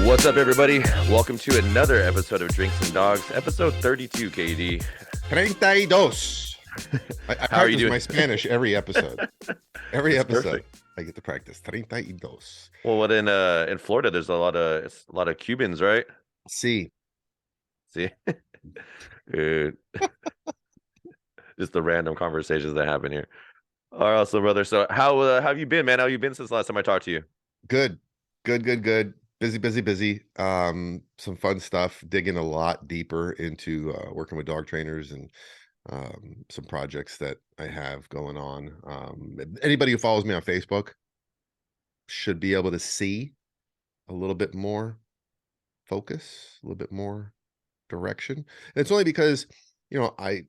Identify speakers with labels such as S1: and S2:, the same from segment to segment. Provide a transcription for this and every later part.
S1: What's up, everybody? Welcome to another episode of Drinks and Dogs, episode 32, KD.
S2: 32. I
S1: How are you
S2: practice
S1: doing?
S2: my Spanish every episode. Every
S1: That's
S2: episode,
S1: perfect.
S2: I get to practice. 32.
S1: Well, what in Florida, there's a lot of Cubans, right?
S2: See,
S1: See, Good. Just the random conversations that happen here. All right, so brother. So how have you been, man? How have you been since the last time I talked to you?
S2: good, good. Busy, busy, busy. Some fun stuff. Digging a lot deeper into working with dog trainers and some projects that I have going on. Anybody who follows me on Facebook should be able to see a little bit more focus, a little bit more direction. And it's only because, I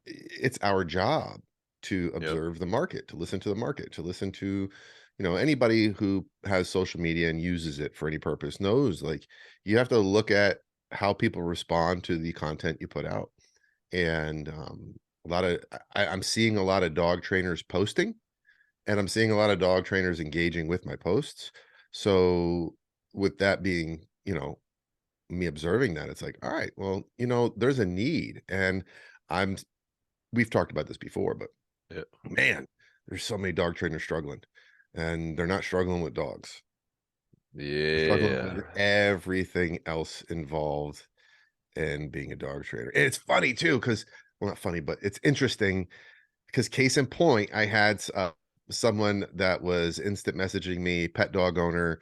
S2: it's our job to
S1: Yep.
S2: observe the market, to listen to the market, to listen to, anybody who has social media and uses it for any purpose knows, like, you have to look at how people respond to the content you put out. And a lot of I'm seeing a lot of dog trainers posting, and I'm seeing a lot of dog trainers engaging with my posts. So with that being, me observing that, it's like, all right, well, there's a need. And I'm we've talked about this before, but
S1: Yep.
S2: man, there's so many dog trainers struggling, and they're not struggling with dogs. They're struggling
S1: Yeah.
S2: with everything else involved in being a dog trainer. And it's funny too, because, well, not funny, but it's interesting because, case in point, I had someone that was instant messaging me, pet dog owner,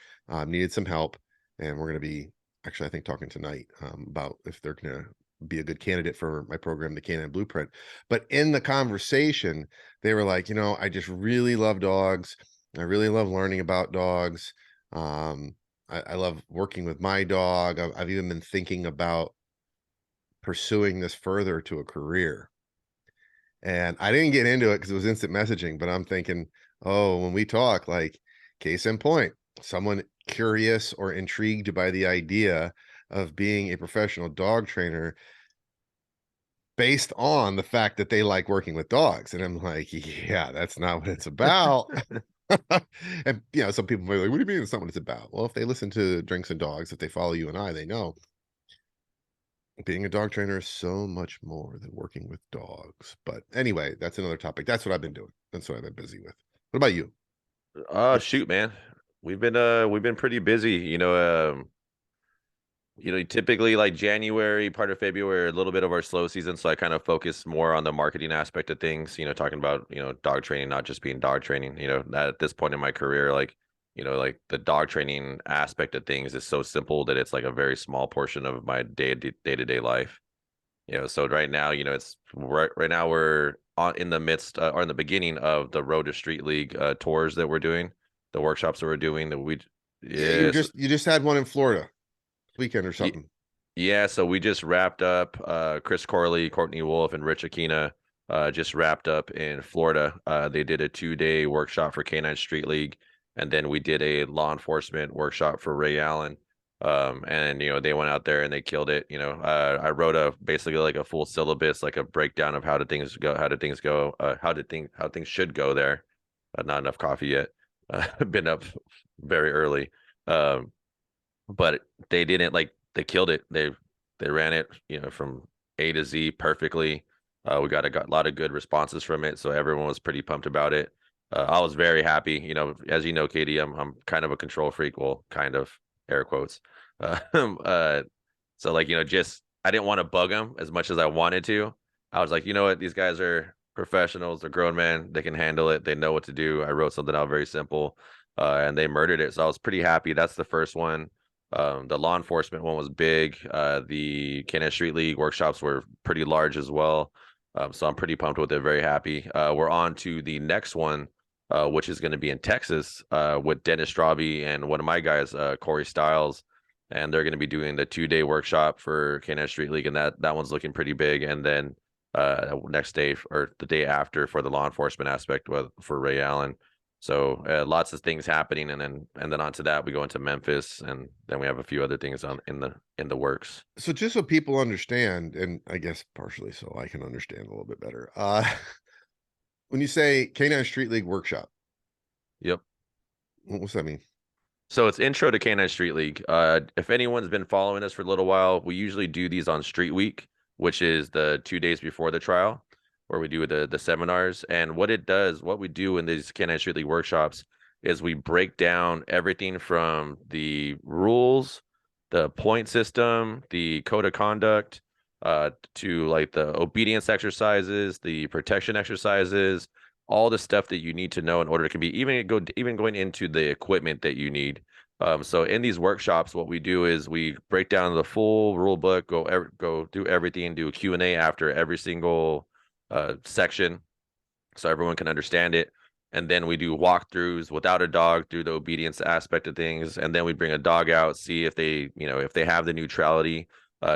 S2: needed some help, and we're going to be actually, I think, talking tonight about if they're going to be a good candidate for my program, the Canine Blueprint. But in the conversation, they were like, I just really love dogs. I really love learning about dogs. Um, I love working with my dog. I've even been thinking about pursuing this further to a career. And I didn't get into it because it was instant messaging, but I'm thinking, oh, when we talk, like, case in point, someone curious or intrigued by the idea of being a professional dog trainer based on the fact that they like working with dogs. And I'm like, yeah, that's not what it's about. And some people may be like, what do you mean it's not what it's about? Well, if they listen to Drinks and Dogs, if they follow you and I, they know being a dog trainer is so much more than working with dogs. But anyway, that's another topic. That's what I've been doing. That's what I've been busy with. What about you?
S1: Shoot, man. We've been pretty busy. Typically like January, part of February, a little bit of our slow season. So I kind of focus more on the marketing aspect of things, talking about, dog training, not just being dog training, that at this point in my career, like the dog training aspect of things is so simple that it's like a very small portion of my day-to-day life. So right now, it's right now we're in the midst or in the beginning of the Road to Street League tours that we're doing, the workshops that we're doing that we,
S2: Yeah, you
S1: yes.
S2: just had one in Florida this weekend or
S1: Ye-
S2: something.
S1: Yeah, so we just wrapped up Chris Corley, Courtney Wolf, and Rich Aquina just wrapped up in Florida. They did a 2-day workshop for Canine Street League, and then we did a law enforcement workshop for Ray Allen. And they went out there and they killed it. I wrote a basically like a full syllabus, like a breakdown of how things should go there. Not enough coffee yet. Been up very early. Um, but they didn't like they killed it. They ran it, from A to Z perfectly. We got a lot of good responses from it, so everyone was pretty pumped about it. I was very happy. As you know, Katie, I'm kind of a control freak. Well, kind of air quotes. Uh, uh, so like just I didn't want to bug them as much as I wanted to. I was like, you know what, these guys are professionals. They're grown men. They can handle it. They know what to do. I wrote something out very simple, and they murdered it. So I was pretty happy. That's the first one. The law enforcement one was big. The Canada Street League workshops were pretty large as well. So I'm pretty pumped with it. Very happy. We're on to the next one, which is going to be in Texas with Dennis Straube and one of my guys, Corey Stiles. And they're going to be doing the 2-day workshop for Canada Street League. And that one's looking pretty big. And then next day or the day after for the law enforcement aspect for Ray Allen. So lots of things happening, and then onto that we go into Memphis, and then we have a few other things in the works.
S2: So just so people understand, and I guess partially so I can understand a little bit better. When you say Canine Street League workshop,
S1: Yep.
S2: what's that mean?
S1: So it's Intro to Canine Street League. If anyone's been following us for a little while, we usually do these on Street Week, which is the 2 days before the trial, where we do the seminars. And what it does, what we do in these Canine Street League workshops is we break down everything from the rules, the point system, the code of conduct, to like the obedience exercises, the protection exercises, all the stuff that you need to know in order to be even going into the equipment that you need. So in these workshops, what we do is we break down the full rule book, go do everything, do a Q&A after every single section, so everyone can understand it. And then we do walkthroughs without a dog through the obedience aspect of things. And then we bring a dog out, see if they, if they have the neutrality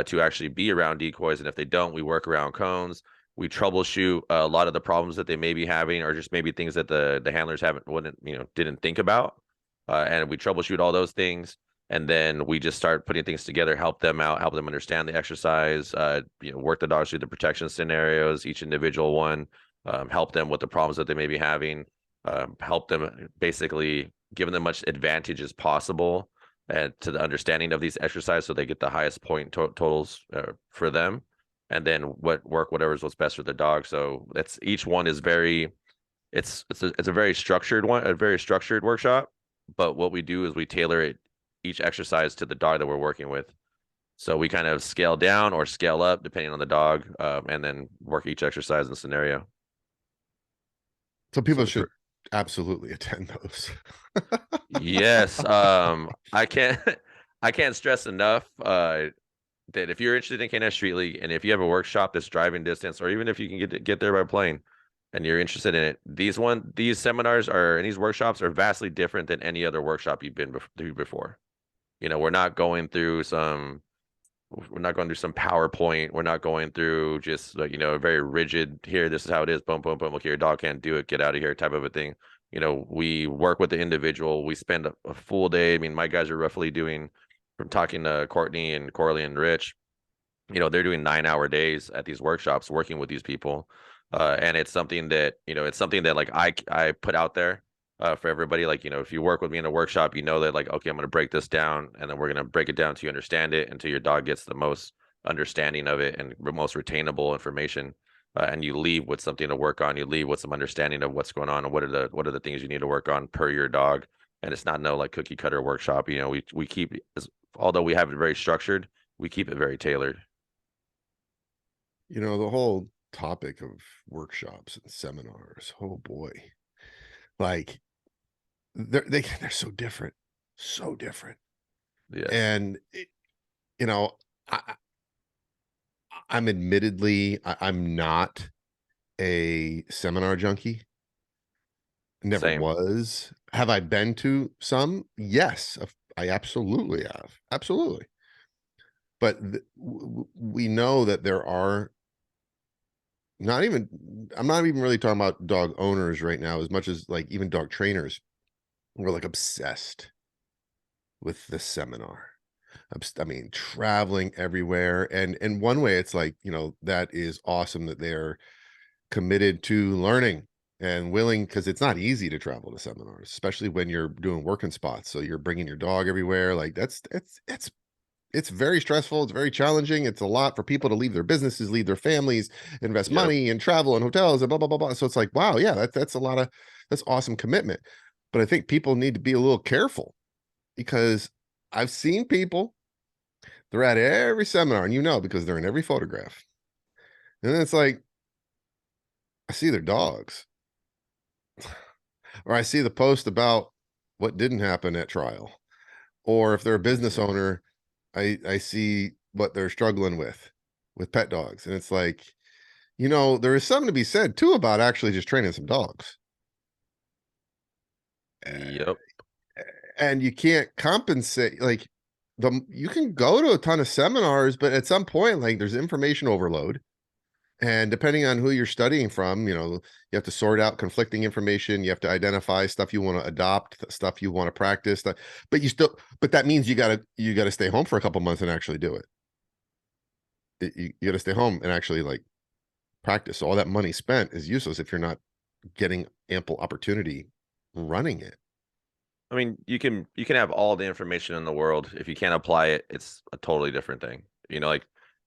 S1: to actually be around decoys. And if they don't, we work around cones. We troubleshoot a lot of the problems that they may be having, or just maybe things that the handlers didn't think about. And we troubleshoot all those things. And then we just start putting things together, help them out, help them understand the exercise, work the dogs through the protection scenarios, each individual one, help them with the problems that they may be having, help them basically giving them much advantage as possible and to the understanding of these exercises so they get the highest point totals for them, and then whatever's what's best for the dog. So that's each one is very it's a very structured one, a very structured workshop. But what we do is we tailor it each exercise to the dog that we're working with. So we kind of scale down or scale up depending on the dog, and then work each exercise and scenario.
S2: So
S1: So
S2: people
S1: it's
S2: should absolutely attend those.
S1: yes. I can't I can't stress enough that if you're interested in KNS Street League and if you have a workshop that's driving distance, or even if you can get there by plane and you're interested in it, these seminars are and these workshops are vastly different than any other workshop you've been through before. We're not going through some PowerPoint. We're not going through just like, a very rigid, here, this is how it is, boom, boom, boom. Okay, your dog can't do it, get out of here type of a thing. We work with the individual. We spend a full day. I mean, my guys are roughly doing, from talking to Courtney and Corley and Rich, they're doing 9-hour days at these workshops working with these people. And it's something that like I put out there for everybody. Like, if you work with me in a workshop, that like, okay, I'm going to break this down, and then we're going to break it down until you understand it, until your dog gets the most understanding of it and the most retainable information. And you leave with something to work on. You leave with some understanding of what's going on and what are the things you need to work on per your dog. And it's not no like cookie cutter workshop. We keep, although we have it very structured, we keep it very tailored.
S2: The whole topic of workshops and seminars, oh boy. Like they're so different. So different.
S1: Yes,
S2: And you know, I'm admittedly I'm not a seminar junkie. Never
S1: same.
S2: was. Have I been to some? Yes, I absolutely have. Absolutely. But we know that there are not even, I'm not even really talking about dog owners right now as much as like even dog trainers who are like obsessed with the seminar. I mean, traveling everywhere. And in one way, it's like, that is awesome that they're committed to learning and willing, because it's not easy to travel to seminars, especially when you're doing working spots. So you're bringing your dog everywhere. Like it's very stressful. It's very challenging. It's a lot for people to leave their businesses, leave their families, invest
S1: Yep.
S2: money and travel and hotels and blah, blah, blah, blah. So it's like, wow, yeah, that's a lot of, that's awesome commitment. But I think people need to be a little careful, because I've seen people, they're at every seminar, and because they're in every photograph. And then it's like, I see their dogs, or I see the post about what didn't happen at trial. Or if they're a business owner, I see what they're struggling with pet dogs. And it's like, there is something to be said too about actually just training some dogs. Uh,
S1: Yep.
S2: and you can't compensate, like, you can go to a ton of seminars, but at some point, like, there's information overload. And depending on who you're studying from, you have to sort out conflicting information. You have to identify stuff you want to adopt, stuff you want to practice. But that means you gotta stay home for a couple months and actually do it. You gotta stay home and actually like practice. So all that money spent is useless if you're not getting ample opportunity running it.
S1: I mean, you can have all the information in the world. If you can't apply it, it's a totally different thing. Like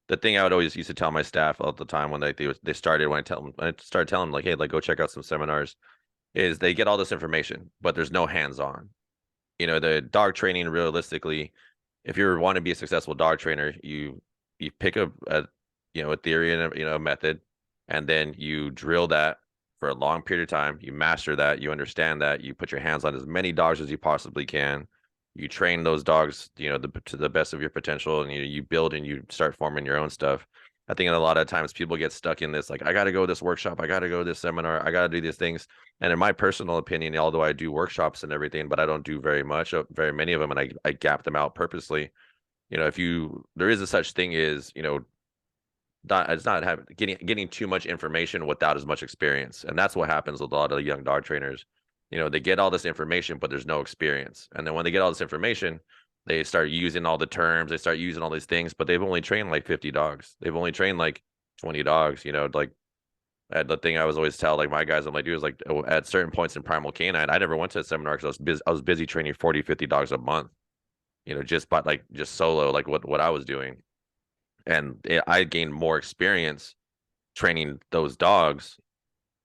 S1: the thing I would always used to tell my staff all the time when they started when I started telling them like, hey, like go check out some seminars, is they get all this information, but there's no hands-on. The dog training realistically, if you want to be a successful dog trainer, you pick a theory and a method, and then you drill that for a long period of time. You master that, you understand that, you put your hands on as many dogs as you possibly can. You train those dogs, to the best of your potential, and you build and you start forming your own stuff. I think a lot of times people get stuck in this, like, I got to go to this workshop, I got to go to this seminar, I got to do these things. And in my personal opinion, although I do workshops and everything, but I don't do very many of them, and I gap them out purposely. If there is a such thing is, it's not having getting too much information without as much experience, and that's what happens with a lot of young dog trainers. They get all this information, but there's no experience, and then when they get all this information, they start using all the terms, they start using all these things, but they've only trained like 50 dogs, they've only trained like 20 dogs. Like the thing I was always tell like my guys, I'm like, dude, is like, at certain points in primal canine, I never went to a seminar because I was busy training 40, 50 dogs a month, just by like just solo, like what I was doing. And I gained more experience training those dogs,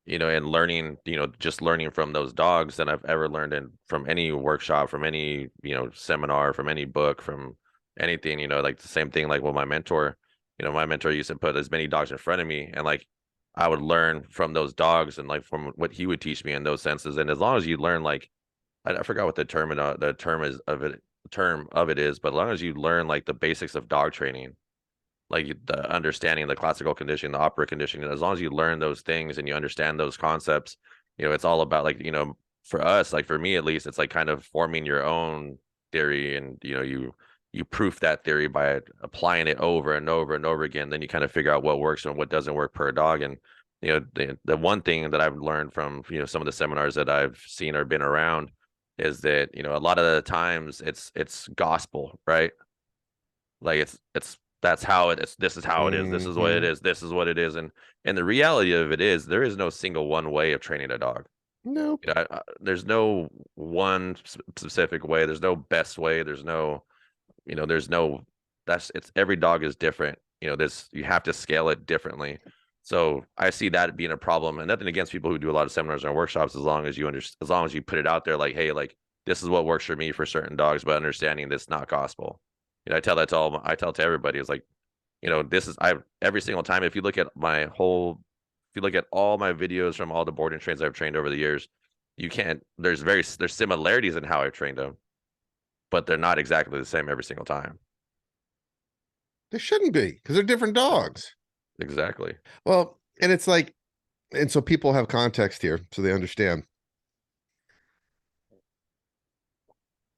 S1: and learning, just learning from those dogs than I've ever learned from any workshop, from any, seminar, from any book, from anything. Like the same thing like with my mentor. My mentor used to put as many dogs in front of me, and like I would learn from those dogs and like from what he would teach me in those senses. And as long as you learn, like, I forgot what the term of it is, but as long as you learn like the basics of dog training, like the understanding the classical conditioning, the opera conditioning, as long as you learn those things and you understand those concepts, it's all about, like, for us, like for me at least, it's like kind of forming your own theory, and you proof that theory by applying it over and over and over again. Then you kind of figure out what works and what doesn't work per dog. And the one thing that I've learned from some of the seminars that I've seen or been around is that a lot of the times it's gospel, right? Like it's that's how it is. This is how it is. This is what it
S2: Hmm.
S1: is. This is what it is. And the reality of it is there is no single one way of training a dog.
S2: Nope.
S1: There's no one specific way. There's no best way. There's no that's it's every dog is different. This you have to scale it differently. So I see that being a problem, and nothing against people who do a lot of seminars and workshops, as long as you put it out there, like, hey, like this is what works for me for certain dogs, but understanding that's not gospel. I tell it to everybody, it's like, this is I every single time. If you look at all my videos from all the boarding trains I've trained over the years, you can't. There's similarities in how I've trained them, but they're not exactly the same every single time.
S2: They shouldn't be because they're different dogs.
S1: Exactly.
S2: Well, and it's like, and so people have context here so they understand.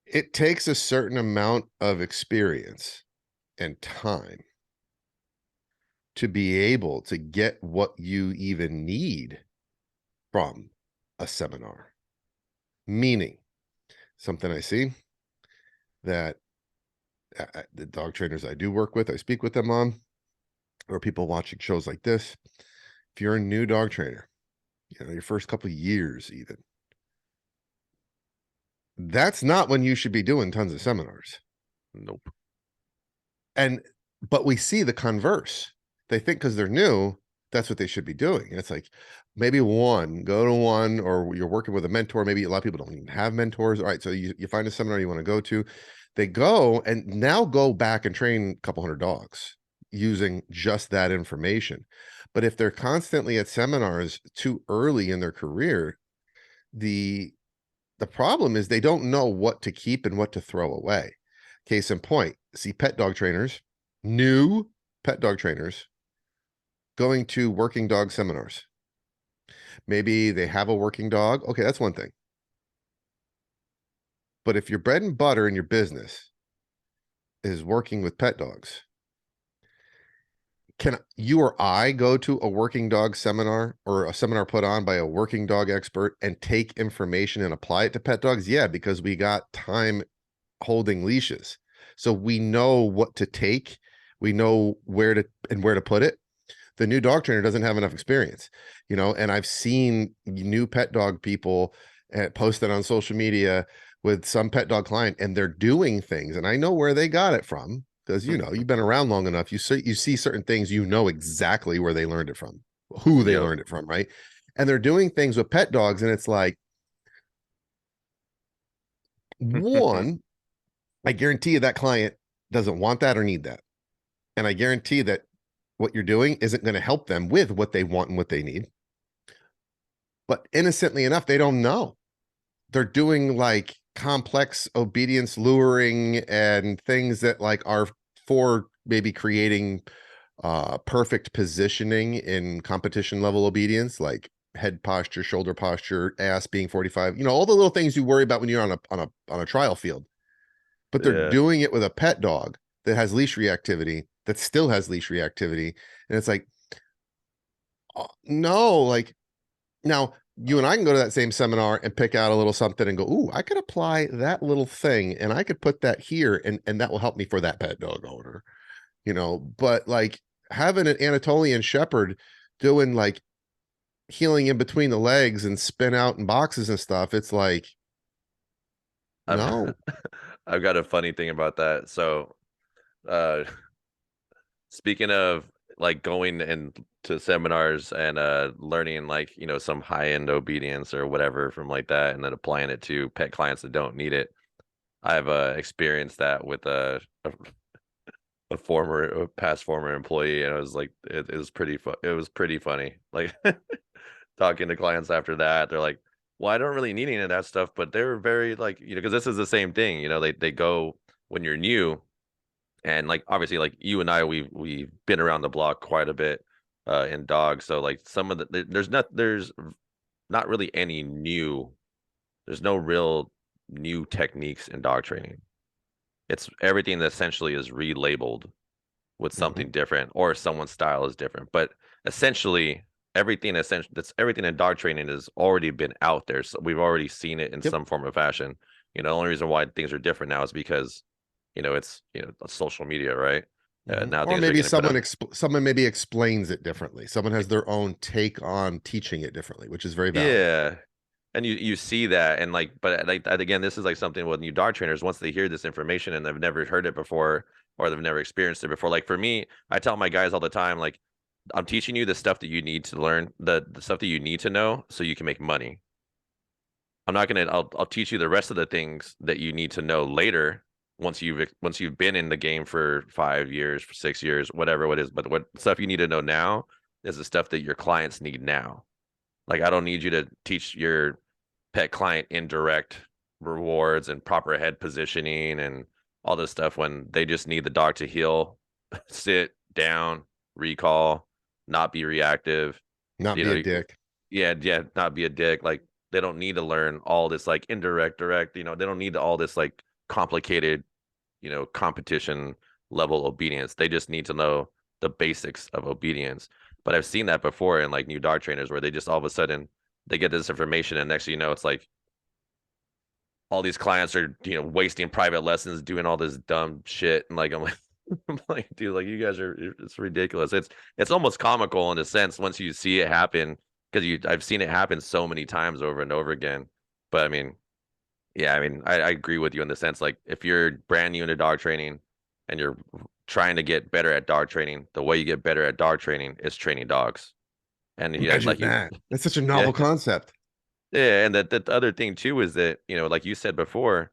S2: It takes a certain amount of experience and time to be able to get what you even need from a seminar. Meaning, something I see that the dog trainers I do work with, I speak with them on, or people watching shows like this. If you're a new dog trainer, your first couple of years, even, that's not when you should be doing tons of seminars.
S1: Nope.
S2: And but we see the converse. They think because they're new, that's what they should be doing. And it's like maybe go to one, or you're working with a mentor. Maybe a lot of people don't even have mentors. All right, so you find a seminar you want to go to. They go and now go back and train a couple hundred dogs using just that information. But if they're constantly at seminars too early in their career, the the problem is they don't know what to keep and what to throw away. Case in point, see pet dog trainers, new pet dog trainers going to working dog seminars. Maybe they have a working dog. Okay, that's one thing. But if your bread and butter in your business is working with pet dogs, can you or I go to a working dog seminar or a seminar put on by a working dog expert and take information and apply it to pet dogs? Yeah, because we got time holding leashes. So we know what to take. We know where to put it. The new dog trainer doesn't have enough experience, and I've seen new pet dog people post it on social media. with some pet dog client, and they're doing things, and I know where they got it from because you've been around long enough. You see certain things, you know exactly where they learned it from, who they
S1: Yep.
S2: learned it from, right? And they're doing things with pet dogs, and it's like, one, I guarantee you that client doesn't want that or need that. And I guarantee that what you're doing isn't going to help them with what they want and what they need. But innocently enough, they don't know. They're doing like complex obedience luring and things that like are for maybe creating perfect positioning in competition level obedience, like head posture, shoulder posture, ass being 45, all the little things you worry about when you're on a trial field. But they're
S1: Yeah.
S2: doing it with a pet dog that has leash reactivity, that still has leash reactivity. And it's like, no, like now you and I can go to that same seminar and pick out a little something and go, ooh, I could apply that little thing and I could put that here and that will help me for that pet dog owner, but like having an Anatolian Shepherd doing like healing in between the legs and spin out in boxes and stuff, it's like,
S1: I've
S2: no.
S1: I've got a funny thing about that. So, uh, speaking of like going and to seminars and learning like some high end obedience or whatever from like that, and then applying it to pet clients that don't need it. I've experienced that with a past former employee, and it was like it was pretty it was pretty funny. Like talking to clients after that, they're like, "Well, I don't really need any of that stuff," but they're very like, because this is the same thing. They go when you're new, and like obviously, like you and I, we've been around the block quite a bit in dogs. So like some of there's not really any new. There's no real new techniques in dog training. It's everything that essentially is relabeled with
S2: Mhm.
S1: something different, or someone's style is different. But essentially, everything in dog training has already been out there. So we've already seen it in
S2: Yep.
S1: some form of fashion. The only reason why things are different now is because it's social media, right? Now
S2: Or
S1: things are
S2: maybe
S1: getting put
S2: someone
S1: up.
S2: someone maybe explains it differently. Someone has their own take on teaching it differently, which is very valid.
S1: Yeah. And you see that, and like, but like again, this is like something with new dog trainers. Once they hear this information and they've never heard it before, or they've never experienced it before. Like for me, I tell my guys all the time, like, I'm teaching you the stuff that you need to learn, the stuff that you need to know so you can make money. I'll teach you the rest of the things that you need to know later, once you've been in the game for 5 years, for 6 years, whatever it is. But what stuff you need to know now is the stuff that your clients need now. Like, I don't need you to teach your pet client indirect rewards and proper head positioning and all this stuff when they just need the dog to heel, sit down, recall, not be reactive.
S2: Not
S1: You
S2: be a
S1: know,
S2: dick.
S1: yeah, yeah, not be a dick. Like, they don't need to learn all this like indirect, direct. They don't need all this like complicated, competition level obedience. They just need to know the basics of obedience. But I've seen that before in like new dog trainers where they just all of a sudden they get this information, and next thing you know, it's like all these clients are wasting private lessons doing all this dumb shit, and like I'm like, dude, like, you guys are, it's ridiculous. It's almost comical in a sense once you see it happen, because I've seen it happen so many times over and over again. But I mean, yeah, I mean, I agree with you in the sense, like, if you're brand new into dog training and you're trying to get better at dog training, the way you get better at dog training is training dogs. And yeah,
S2: Imagine
S1: like you,
S2: that. That's such a
S1: yeah,
S2: novel concept.
S1: yeah, and that the other thing too is that, like you said before,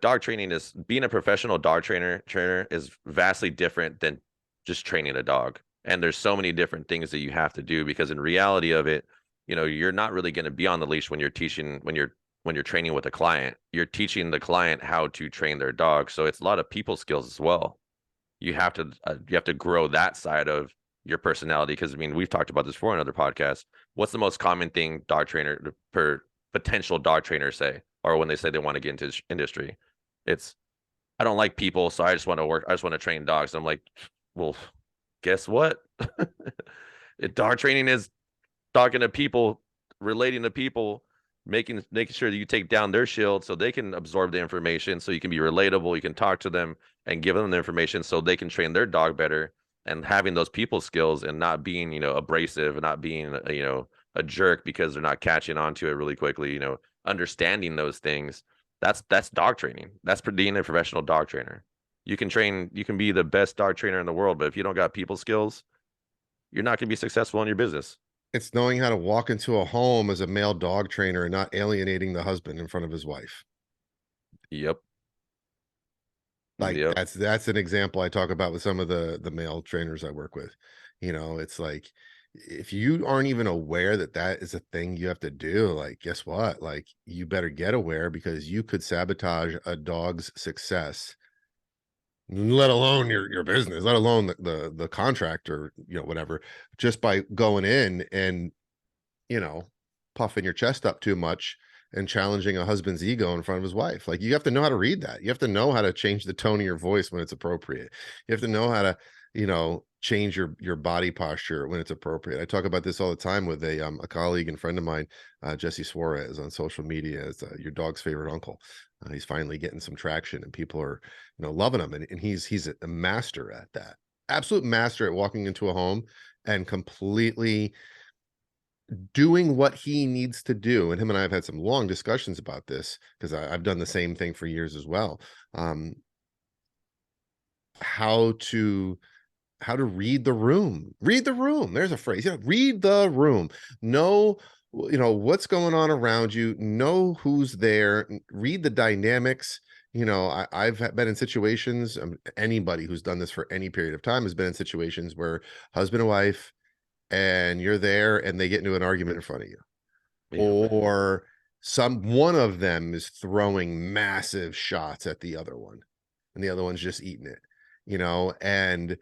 S1: dog training is being a professional dog trainer is vastly different than just training a dog. And there's so many different things that you have to do, because in reality of it, you're not really going to be on the leash when you're teaching when you're training with a client. You're teaching the client how to train their dog. So it's a lot of people skills as well. You have to grow that side of your personality, because I mean, we've talked about this before in other podcasts. What's the most common thing dog trainer per potential dog trainer say, or when they say they want to get into this industry? It's, I don't like people, so I just want to train dogs. I'm like, well, guess what? Dog training is talking to people, relating to people, making sure that you take down their shield so they can absorb the information, so you can be relatable, you can talk to them and give them the information so they can train their dog better, and having those people skills and not being, abrasive, and not being a jerk because they're not catching on to it really quickly, understanding those things. That's dog training. That's being a professional dog trainer. You can be the best dog trainer in the world, but if you don't got people skills, you're not going to be successful in your business.
S2: It's knowing how to walk into a home as a male dog trainer and not alienating the husband in front of his wife.
S1: Yep.
S2: Like
S1: Yep.
S2: that's an example I talk about with some of the male trainers I work with. It's like if you aren't even aware that that is a thing you have to do, like guess what? Like you better get aware because you could sabotage a dog's success, let alone your business, let alone the contract or whatever, just by going in and you know, puffing your chest up too much and challenging a husband's ego in front of his wife. Like you have to know how to read that. You have to know how to change the tone of your voice when it's appropriate. You have to know how to, change your body posture when it's appropriate. I talk about this all the time with a colleague and friend of mine, Jesse Suarez on social media as your dog's favorite uncle. He's finally getting some traction and people are, loving him. And he's a master at that. Absolute master at walking into a home and completely doing what he needs to do. And him and I have had some long discussions about this because I've done the same thing for years as well. Um, how to read the room. Read the room. There's a phrase. Read the room. Know what's going on around you. Know who's there. Read the dynamics. I've been in situations. Anybody who's done this for any period of time has been in situations where husband and wife, and you're there, and they get into an argument in front of you,
S1: Yep.
S2: or one of them is throwing massive shots at the other one and the other one's just eating it, and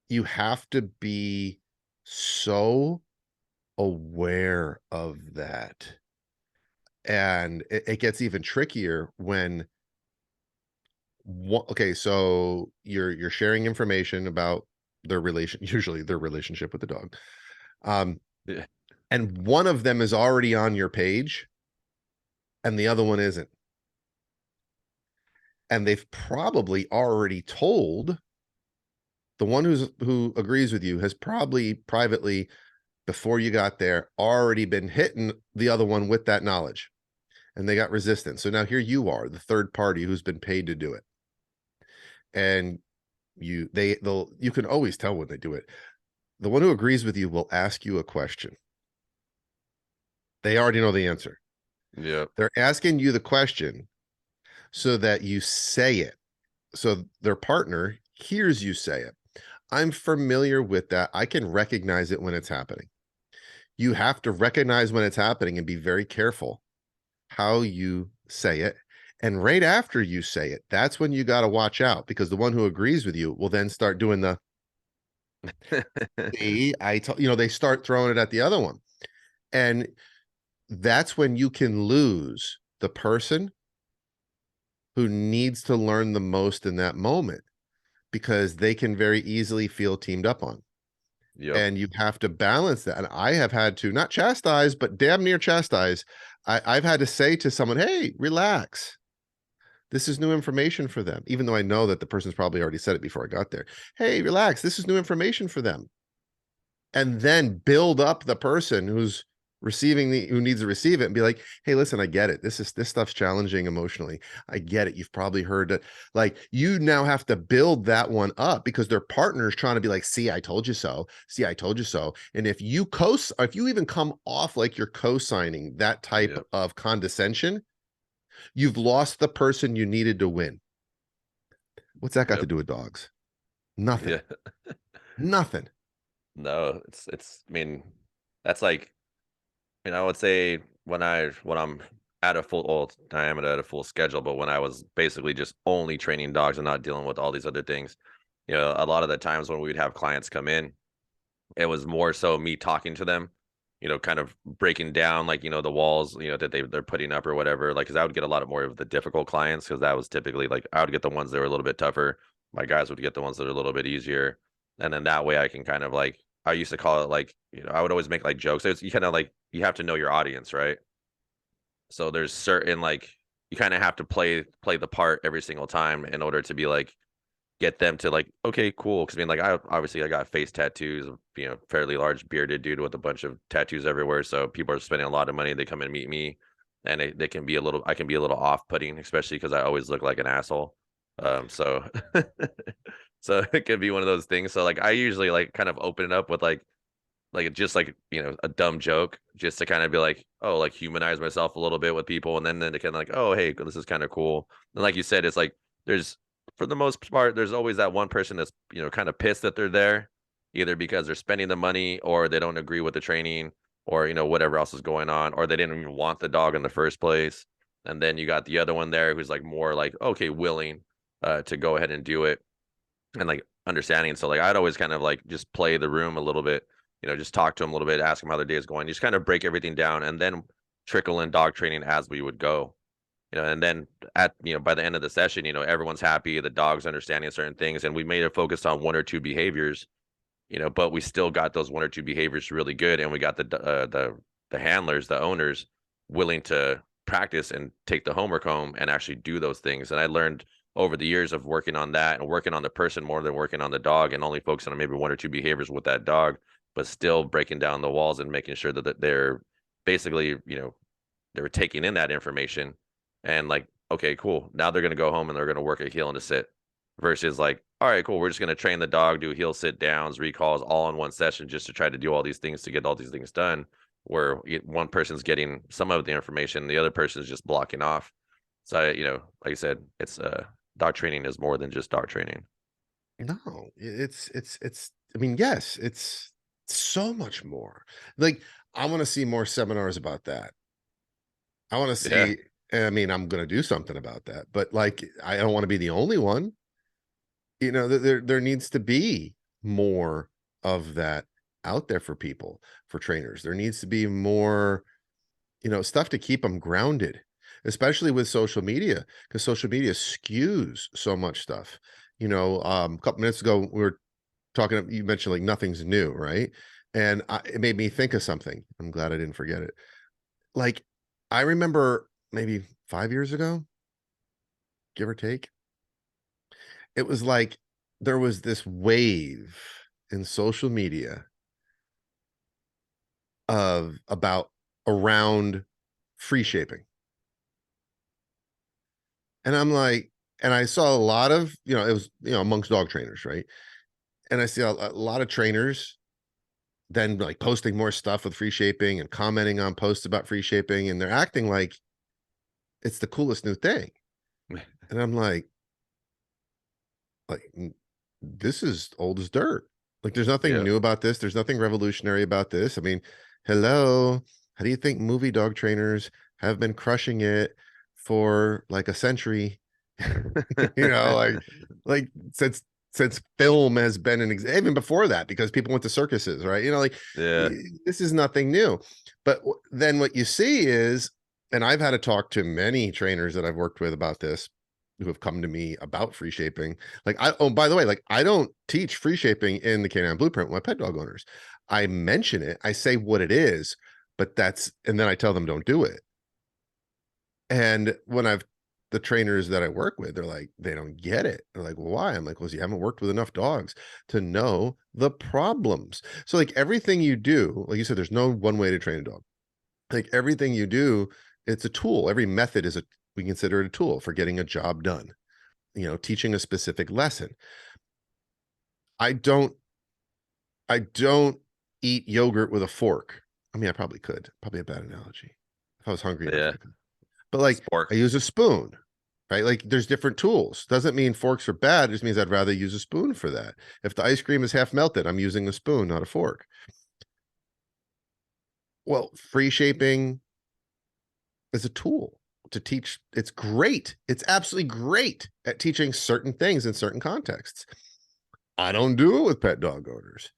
S2: you have to be so aware of that. And it gets even trickier when okay, so you're sharing information about their usually their relationship with the dog. Um,
S1: Yeah.
S2: and one of them is already on your page and the other one isn't. And they've probably already told the one who agrees with you has probably privately, before you got there, already been hitting the other one with that knowledge and they got resistance. So now here you are, the third party who's been paid to do it. And you can always tell when they do it. The one who agrees with you will ask you a question. They already know the answer.
S1: Yep.
S2: They're asking you the question so that you say it. So their partner hears you say it. I'm familiar with that. I can recognize it when it's happening. You have to recognize when it's happening and be very careful how you say it. And right after you say it, that's when you got to watch out because the one who agrees with you will then start doing see, they start throwing it at the other one. And that's when you can lose the person who needs to learn the most in that moment because they can very easily feel teamed up on.
S1: Yep.
S2: And you have to balance that. And I have had to not chastise, but damn near chastise. I've had to say to someone, hey, relax. This is new information for them, even though I know that the person's probably already said it before I got there. Hey, relax. This is new information for them. And then build up the person who needs to receive it and be like, hey, listen, I get it. This stuff's challenging emotionally. I get it. You've probably heard it. Like you now have to build that one up because their partner's trying to be like, see, I told you so. See, I told you so. And if you even come off like you're co-signing that type
S1: Yep.
S2: of condescension, you've lost the person you needed to win. What's that got to
S1: Yep.
S2: do with dogs? Nothing.
S1: Yeah.
S2: Nothing.
S1: No, I mean, that's like, I would say when I'm at a full, well, I am at a full schedule, but when I was basically just only training dogs and not dealing with all these other things, a lot of the times when we would have clients come in, it was more so me talking to them, kind of breaking down like, the walls, that they're putting up or whatever. Like, cause I would get a lot of more of the difficult clients because that was typically like I would get the ones that were a little bit tougher. My guys would get the ones that are a little bit easier. And then that way I can kind of like I used to call it like, I would always make like jokes. You kind of like you have to know your audience, right? So there's certain like you kind of have to play the part every single time in order to be like get them to like, okay, cool. Because I mean, like, I got face tattoos, fairly large bearded dude with a bunch of tattoos everywhere. So people are spending a lot of money. They come and meet me, and they can be a little, I can be a little off-putting, especially because I always look like an asshole. So so it could be one of those things. So like I usually like kind of open it up with like just like a dumb joke just to kind of be like, oh, like humanize myself a little bit with people, and then they can like, oh, hey, this is kind of cool. And like you said, it's like there's, for the most part, there's always that one person that's kind of pissed that they're there, either because they're spending the money or they don't agree with the training, or whatever else is going on, or they didn't even want the dog in the first place. And then you got the other one there who's like more like, okay, willing to go ahead and do it, and like understanding. So like I'd always kind of like just play the room a little bit, just talk to them a little bit, ask them how their day is going, just kind of break everything down, and then trickle in dog training as we would go. And then at by the end of the session, everyone's happy, the dog's understanding certain things, and we made it focused on one or two behaviors, but we still got those one or two behaviors really good, and we got the handlers, the owners, willing to practice and take the homework home and actually do those things. And I learned over the years of working on that and working on the person more than working on the dog, and only focusing on maybe one or two behaviors with that dog, but still breaking down the walls and making sure that they're basically, they were taking in that information and like, okay, cool. Now they're going to go home and they're going to work a heel and a sit, versus like, all right, cool. We're just going to train the dog, do heel sit downs, recalls all in one session just to try to do all these things to get all these things done. Where one person's getting some of the information, the other person's just blocking off. So, like I said, it's dog training is more than just dog training.
S2: No, it's I mean, yes, it's so much more. Like, I wanna see more seminars about that. I wanna
S1: Yeah.
S2: see I mean, I'm gonna do something about that, but, like, I don't wanna be the only one. There needs to be more of that out there for people, for trainers. There needs to be more, stuff to keep them grounded, especially with social media, because social media skews so much stuff. A couple minutes ago, we were talking, you mentioned like nothing's new, right? And it made me think of something. I'm glad I didn't forget it. Like, I remember maybe 5 years ago, give or take, it was like there was this wave in social media of about around free shaping. And I'm like, and I saw a lot of, it was, amongst dog trainers, right? And I see a lot of trainers then like posting more stuff with free shaping and commenting on posts about free shaping, and they're acting like it's the coolest new thing. And I'm this is old as dirt. Like, there's nothing
S1: Yeah.
S2: new about this. There's nothing revolutionary about this. I mean, hello, how do you think movie dog trainers have been crushing it for like a century? Like since film has been even before that, because people went to circuses, right?
S1: Yeah.
S2: This is nothing new. But then what you see is, and I've had to talk to many trainers that I've worked with about this, who have come to me about free shaping. Like, oh, by the way, like, I don't teach free shaping in the Canine Blueprint with my pet dog owners. I mention it, I say what it is, and then I tell them don't do it. And when the trainers that I work with, they're like, they don't get it. They're like, well, why? I'm like, well, you haven't worked with enough dogs to know the problems. So like everything you do, like you said, there's no one way to train a dog. Like everything you do, it's a tool. Every method we consider it a tool for getting a job done, teaching a specific lesson. I don't, I don't eat yogurt with a fork. I mean, I probably could. Probably a bad analogy. If I was hungry enough,
S1: Yeah.
S2: I could. But like, I
S1: Spork.
S2: use a spoon, right? Like, there's different tools. Doesn't mean forks are bad. It just means I'd rather use a spoon for that. If the ice cream is half melted, I'm using a spoon, not a fork. Well, free shaping is a tool to teach. It's great. It's absolutely great at teaching certain things in certain contexts. I don't do it with pet dog owners.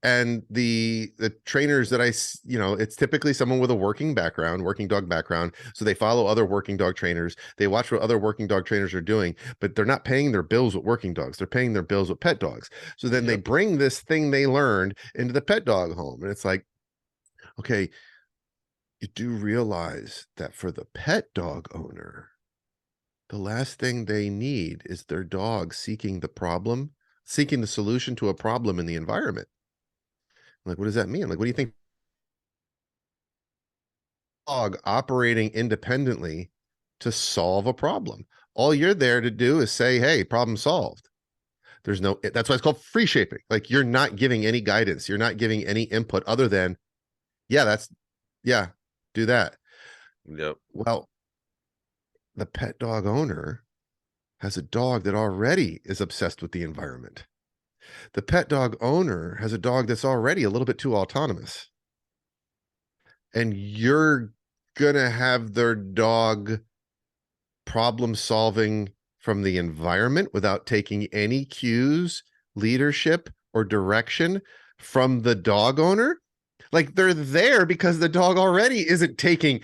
S2: And the trainers that it's typically someone with a working dog background, so they follow other working dog trainers, they watch what other working dog trainers are doing, but they're not paying their bills with working dogs, they're paying their bills with pet dogs. So then they
S1: Yep.
S2: bring this thing they learned into the pet dog home, and it's like, okay, you do realize that for the pet dog owner, the last thing they need is their dog seeking the solution to a problem in the environment. Like, what does that mean? Like, what do you think dog operating independently to solve a problem. All you're there to do is say, hey, problem solved. There's no, that's why it's called free shaping. Like you're not giving any guidance. You're not giving any input other than, yeah, yeah, do that.
S1: Yep.
S2: Well, the pet dog owner has a dog that already is obsessed with the environment. The pet dog owner has a dog that's already a little bit too autonomous. And you're going to have their dog problem solving from the environment without taking any cues, leadership, or direction from the dog owner. Like they're there because the dog already isn't taking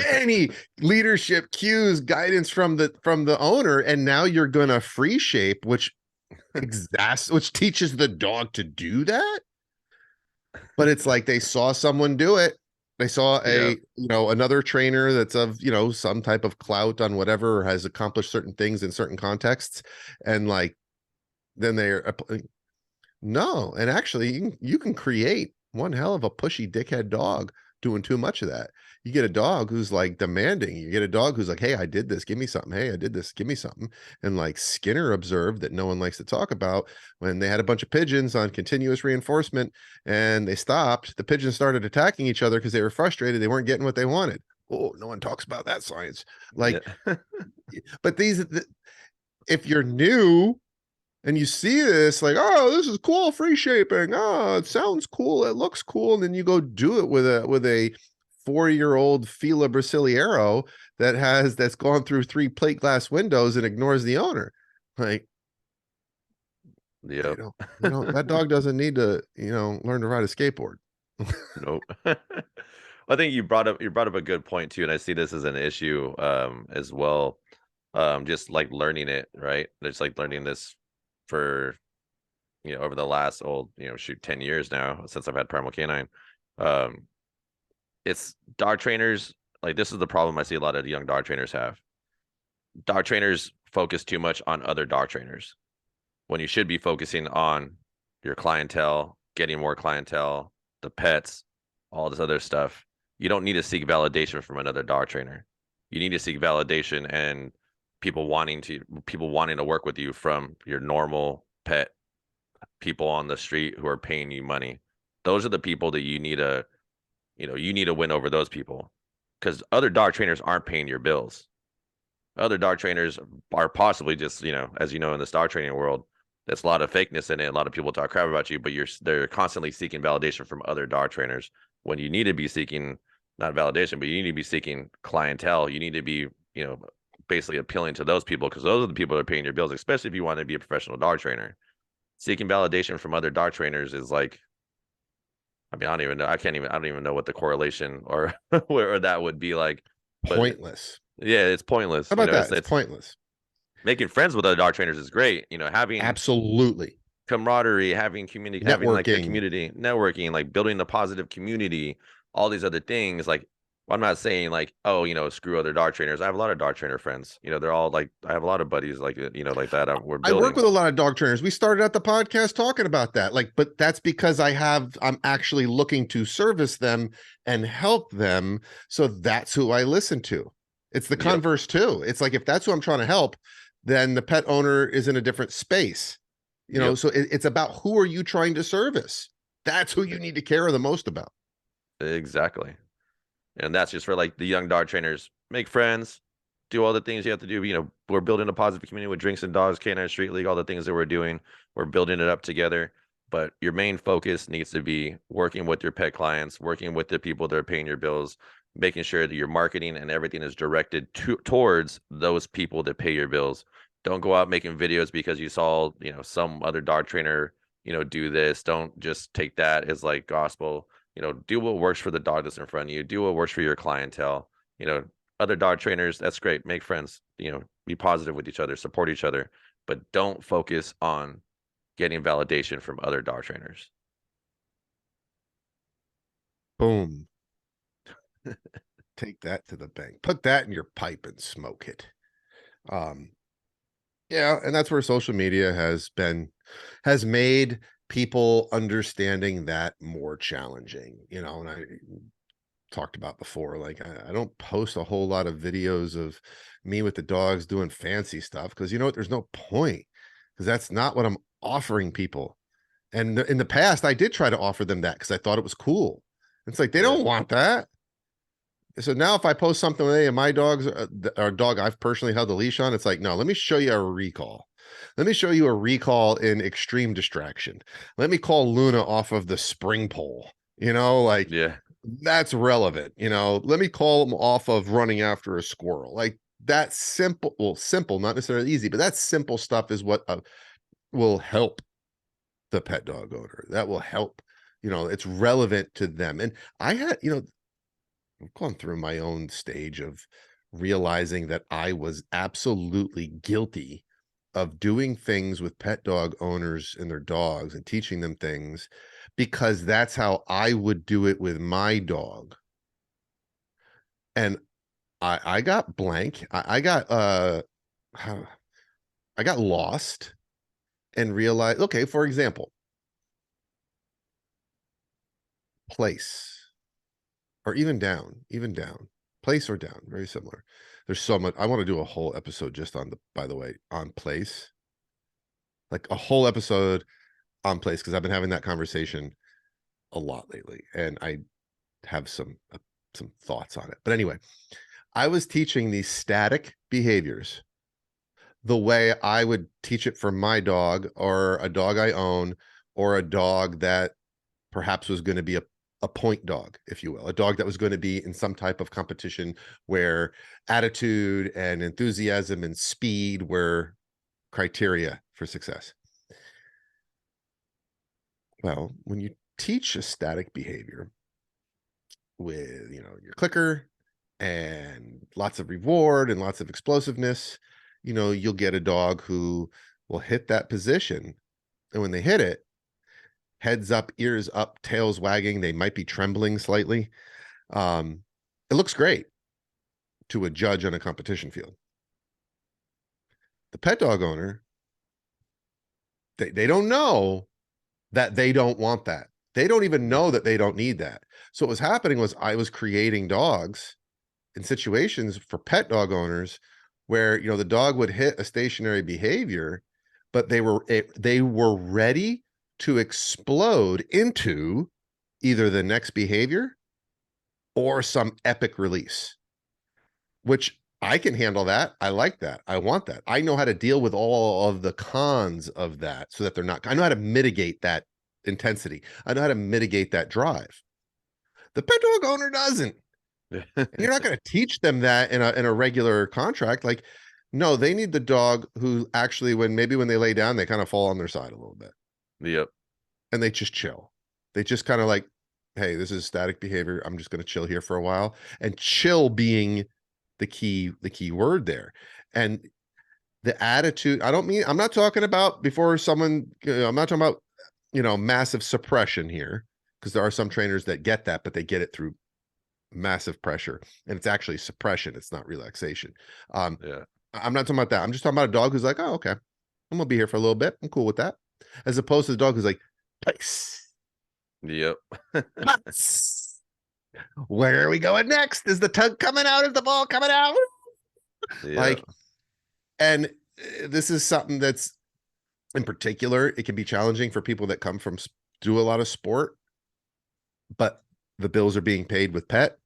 S2: any leadership cues, guidance from the owner, and now you're gonna free shape, which which teaches the dog to do that. But it's like they saw someone do it. They saw
S1: Yeah.
S2: another trainer that's of, some type of clout on whatever, or has accomplished certain things in certain contexts. And like, then they're no. And actually, you can create one hell of a pushy dickhead dog doing too much of that. You get a dog who's like demanding. You get a dog who's like, hey, I did this. Give me something. Hey, I did this. Give me something. And like Skinner observed that no one likes to talk about when they had a bunch of pigeons on continuous reinforcement and they stopped, the pigeons started attacking each other because they were frustrated. They weren't getting what they wanted. Oh, no one talks about that science.
S1: Yeah.
S2: Like, but if you're new and you see this, like, oh, this is cool, free shaping. Oh, it sounds cool. It looks cool. And then you go do it with a 4-year-old Fila Brasileiro that's gone through 3 plate glass windows and ignores the owner. Like,
S1: Yep.
S2: that dog doesn't need to, learn to ride a skateboard.
S1: Nope. I think you brought up a good point too, and I see this as an issue as well. Just like learning it, right? It's like learning this for over the last 10 years now since I've had Primal Canine. Um, it's dog trainers, like this is the problem I see a lot of young dog trainers have. Dog trainers focus too much on other dog trainers when you should be focusing on your clientele, getting more clientele, the pets, all this other stuff. You don't need to seek validation from another dog trainer. You need to seek validation and people wanting to work with you from your normal pet people on the street who are paying you money. Those are the people that you need to win over those people, because other dog trainers aren't paying your bills. Other dog trainers are possibly just, as you know, in the dog training world, there's a lot of fakeness in it. A lot of people talk crap about you, but they're constantly seeking validation from other dog trainers when you need to be seeking not validation, but you need to be seeking clientele. You need to be, basically appealing to those people because those are the people that are paying your bills, especially if you want to be a professional dog trainer. Seeking validation from other dog trainers is like, I mean, I don't even know. I don't even know what the correlation or where that would be like, but
S2: Pointless.
S1: yeah, it's pointless.
S2: How about that? It's
S1: It's
S2: pointless.
S1: making friends with other dog trainers is great. Having
S2: Absolutely.
S1: camaraderie, having community, having like the
S2: Networking.
S1: community, networking, like building a positive community, all these other things. Like, I'm not saying like, oh, screw other dog trainers. I have a lot of dog trainer friends. They're all like, I have a lot of buddies like, like that. We're
S2: I work
S1: building.
S2: with a lot of dog trainers. We started out the podcast talking about that. Like, but that's because I'm actually looking to service them and help them. So that's who I listen to. It's the
S1: Yep,
S2: converse too. It's like if that's who I'm trying to help, then the pet owner is in a different space.
S1: yep,
S2: So it's about who are you trying to service? That's who you need to care the most about.
S1: exactly. And that's just for like the young dog trainers. Make friends, do all the things you have to do. We're building a positive community with Drinks and Dogs, Canine Street League, all the things that we're doing. We're building it up together. But your main focus needs to be working with your pet clients, working with the people that are paying your bills, making sure that your marketing and everything is directed towards those people that pay your bills. Don't go out making videos because you saw, some other dog trainer, do this. Don't just take that as like gospel. Do what works for the dog that's in front of you. Do what works for your clientele. You know, Other dog trainers, that's great. Make friends. Be positive with each other, support each other, but don't focus on getting validation from other dog trainers.
S2: Boom. Take that to the bank. Put that in your pipe and smoke it. Um, yeah, and that's where social media has made people understanding that more challenging, and talked about before. Like I don't post a whole lot of videos of me with the dogs doing fancy stuff because you know what? There's no point because that's not what I'm offering people. And in the past, I did try to offer them that because I thought it was cool. It's like they
S1: Yeah.
S2: don't want that. So now if I post something with any of my dogs or a dog I've personally held the leash on, it's like, no, let me show you a recall. Let me show you a recall in extreme distraction. Let me call Luna off of the spring pole. Like
S1: Yeah.
S2: that's relevant. Let me call them off of running after a squirrel. Like that simple, well, simple, not necessarily easy, but that simple stuff is what will help the pet dog owner. That will help. It's relevant to them. And I had, I've gone through my own stage of realizing that I was absolutely guilty of doing things with pet dog owners and their dogs and teaching them things because that's how I would do it with my dog. And I got blank. I got I got lost and realized, okay, for example, place. Or even down, place or down, very similar. There's so much. I want to do a whole episode just on by the way, on place, like a whole episode on place, because I've been having that conversation a lot lately, and I have some thoughts on it. But anyway, I was teaching these static behaviors the way I would teach it for my dog or a dog I own or a dog that perhaps was going to be a point dog, if you will, a dog that was going to be in some type of competition where attitude and enthusiasm and speed were criteria for success. Well, when you teach a static behavior with, your clicker and lots of reward and lots of explosiveness, you'll get a dog who will hit that position. And when they hit it, heads up, ears up, tails wagging, they might be trembling slightly. It looks great to a judge on a competition field. The pet dog owner, they don't know that they don't want that. They don't even
S1: Yeah.
S2: know that they don't need that. So what was happening was I was creating dogs in situations for pet dog owners where the dog would hit a stationary behavior, but they were ready to explode into either the next behavior or some epic release, which I can handle that. I like that. I want that. I know how to deal with all of the cons of that so that they're not, I know how to mitigate that intensity. I know how to mitigate that drive. The pet dog owner doesn't. And you're not going to teach them that in a regular contract. Like, no, they need the dog who actually, when they lay down, they kind of fall on their side a little bit
S1: Yep.
S2: and they just chill. They just kind of like, hey, this is static behavior. I'm just going to chill here for a while. And chill being the key word there. And the attitude, I'm not talking about before someone, I'm not talking about, massive suppression here, because there are some trainers that get that, but they get it through massive pressure. And it's actually suppression. It's not relaxation. Um,
S1: Yeah.
S2: I'm not talking about that. I'm just talking about a dog who's like, oh, okay, I'm gonna be here for a little bit. I'm cool with that. As opposed to the dog who's like, place.
S1: Yep.
S2: Where are we going next? Is the tug coming out? Is the ball coming out?
S1: Yeah.
S2: Like, and this is something that's in particular, it can be challenging for people that come from do a lot of sport, but the bills are being paid with pet.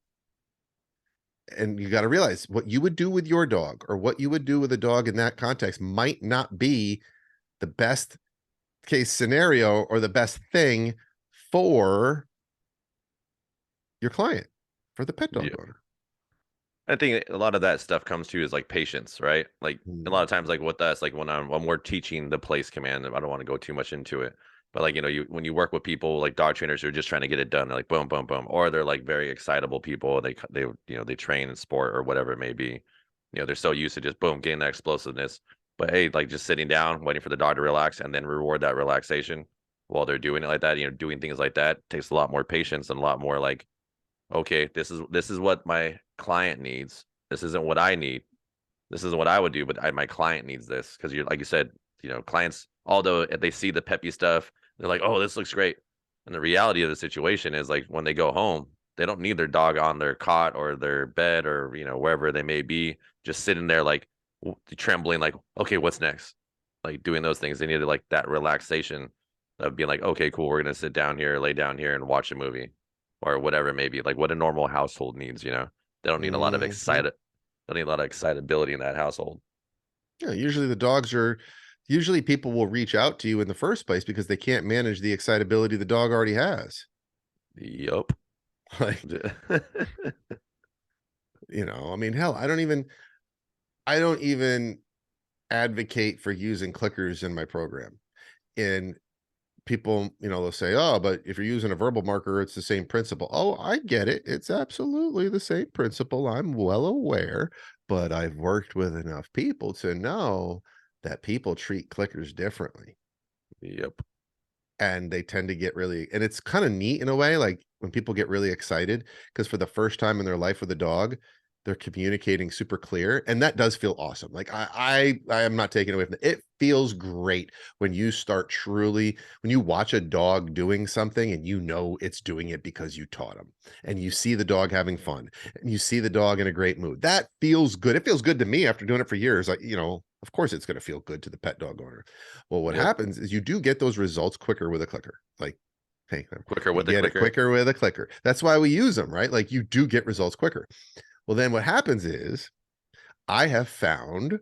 S2: And you got to realize what you would do with your dog or what you would do with a dog in that context might not be the best case scenario or the best thing for your client, for the pet dog
S1: Yeah.
S2: owner.
S1: I think a lot of that stuff comes to is like patience, right? Like a lot
S2: Mm.
S1: of times, like with us, like when we're teaching the place command, I don't want to go too much into it, but like when you work with people like dog trainers who are just trying to get it done, they're like boom, boom, boom, or they're like very excitable people. They train in sport or whatever it may be. They're so used to just boom getting that explosiveness. But hey, like just sitting down, waiting for the dog to relax, and then reward that relaxation while they're doing it like that. Doing things like that takes a lot more patience and a lot more like, okay, this is what my client needs. This isn't what I need. This isn't what I would do, but my client needs this because you're like you said, clients, although if they see the peppy stuff, they're like, oh, this looks great. And the reality of the situation is like when they go home, they don't need their dog on their cot or their bed or wherever they may be, just sitting there like trembling, like, okay, what's next? Like doing those things. They needed like that relaxation of being like, okay, cool, we're gonna sit down here, lay down here, and watch a movie or whatever it may be, like what a normal household needs. They don't need a lot of
S2: Hmm.
S1: excited, don't need a lot of excitability in that household.
S2: Yeah, usually the dogs are usually people will reach out to you in the first place because they can't manage the excitability the dog already has.
S1: Yup.
S2: Like, I mean, hell, I don't even advocate for using clickers in my program. And people, they'll say, "Oh, but if you're using a verbal marker, it's the same principle." Oh, I get it. It's absolutely the same principle. I'm well aware, but I've worked with enough people to know that people treat clickers differently.
S1: Yep.
S2: And they tend to get really, and it's kind of neat in a way, like when people get really excited because for the first time in their life with a dog, they're communicating super clear, and that does feel awesome. Like I am not taking away from it. It feels great when you start truly, when you watch a dog doing something and it's doing it because you taught them, and you see the dog having fun, and you see the dog in a great mood. That feels good. It feels good to me after doing it for years. Like, of course it's going to feel good to the pet dog owner. Well, what
S1: Yep.
S2: happens is you do get those results quicker with a clicker. Like, hey,
S1: Quicker
S2: you
S1: with the
S2: get it
S1: clicker.
S2: quicker with a clicker. That's why we use them, right? Like you do get results quicker. Well, then what happens is I have found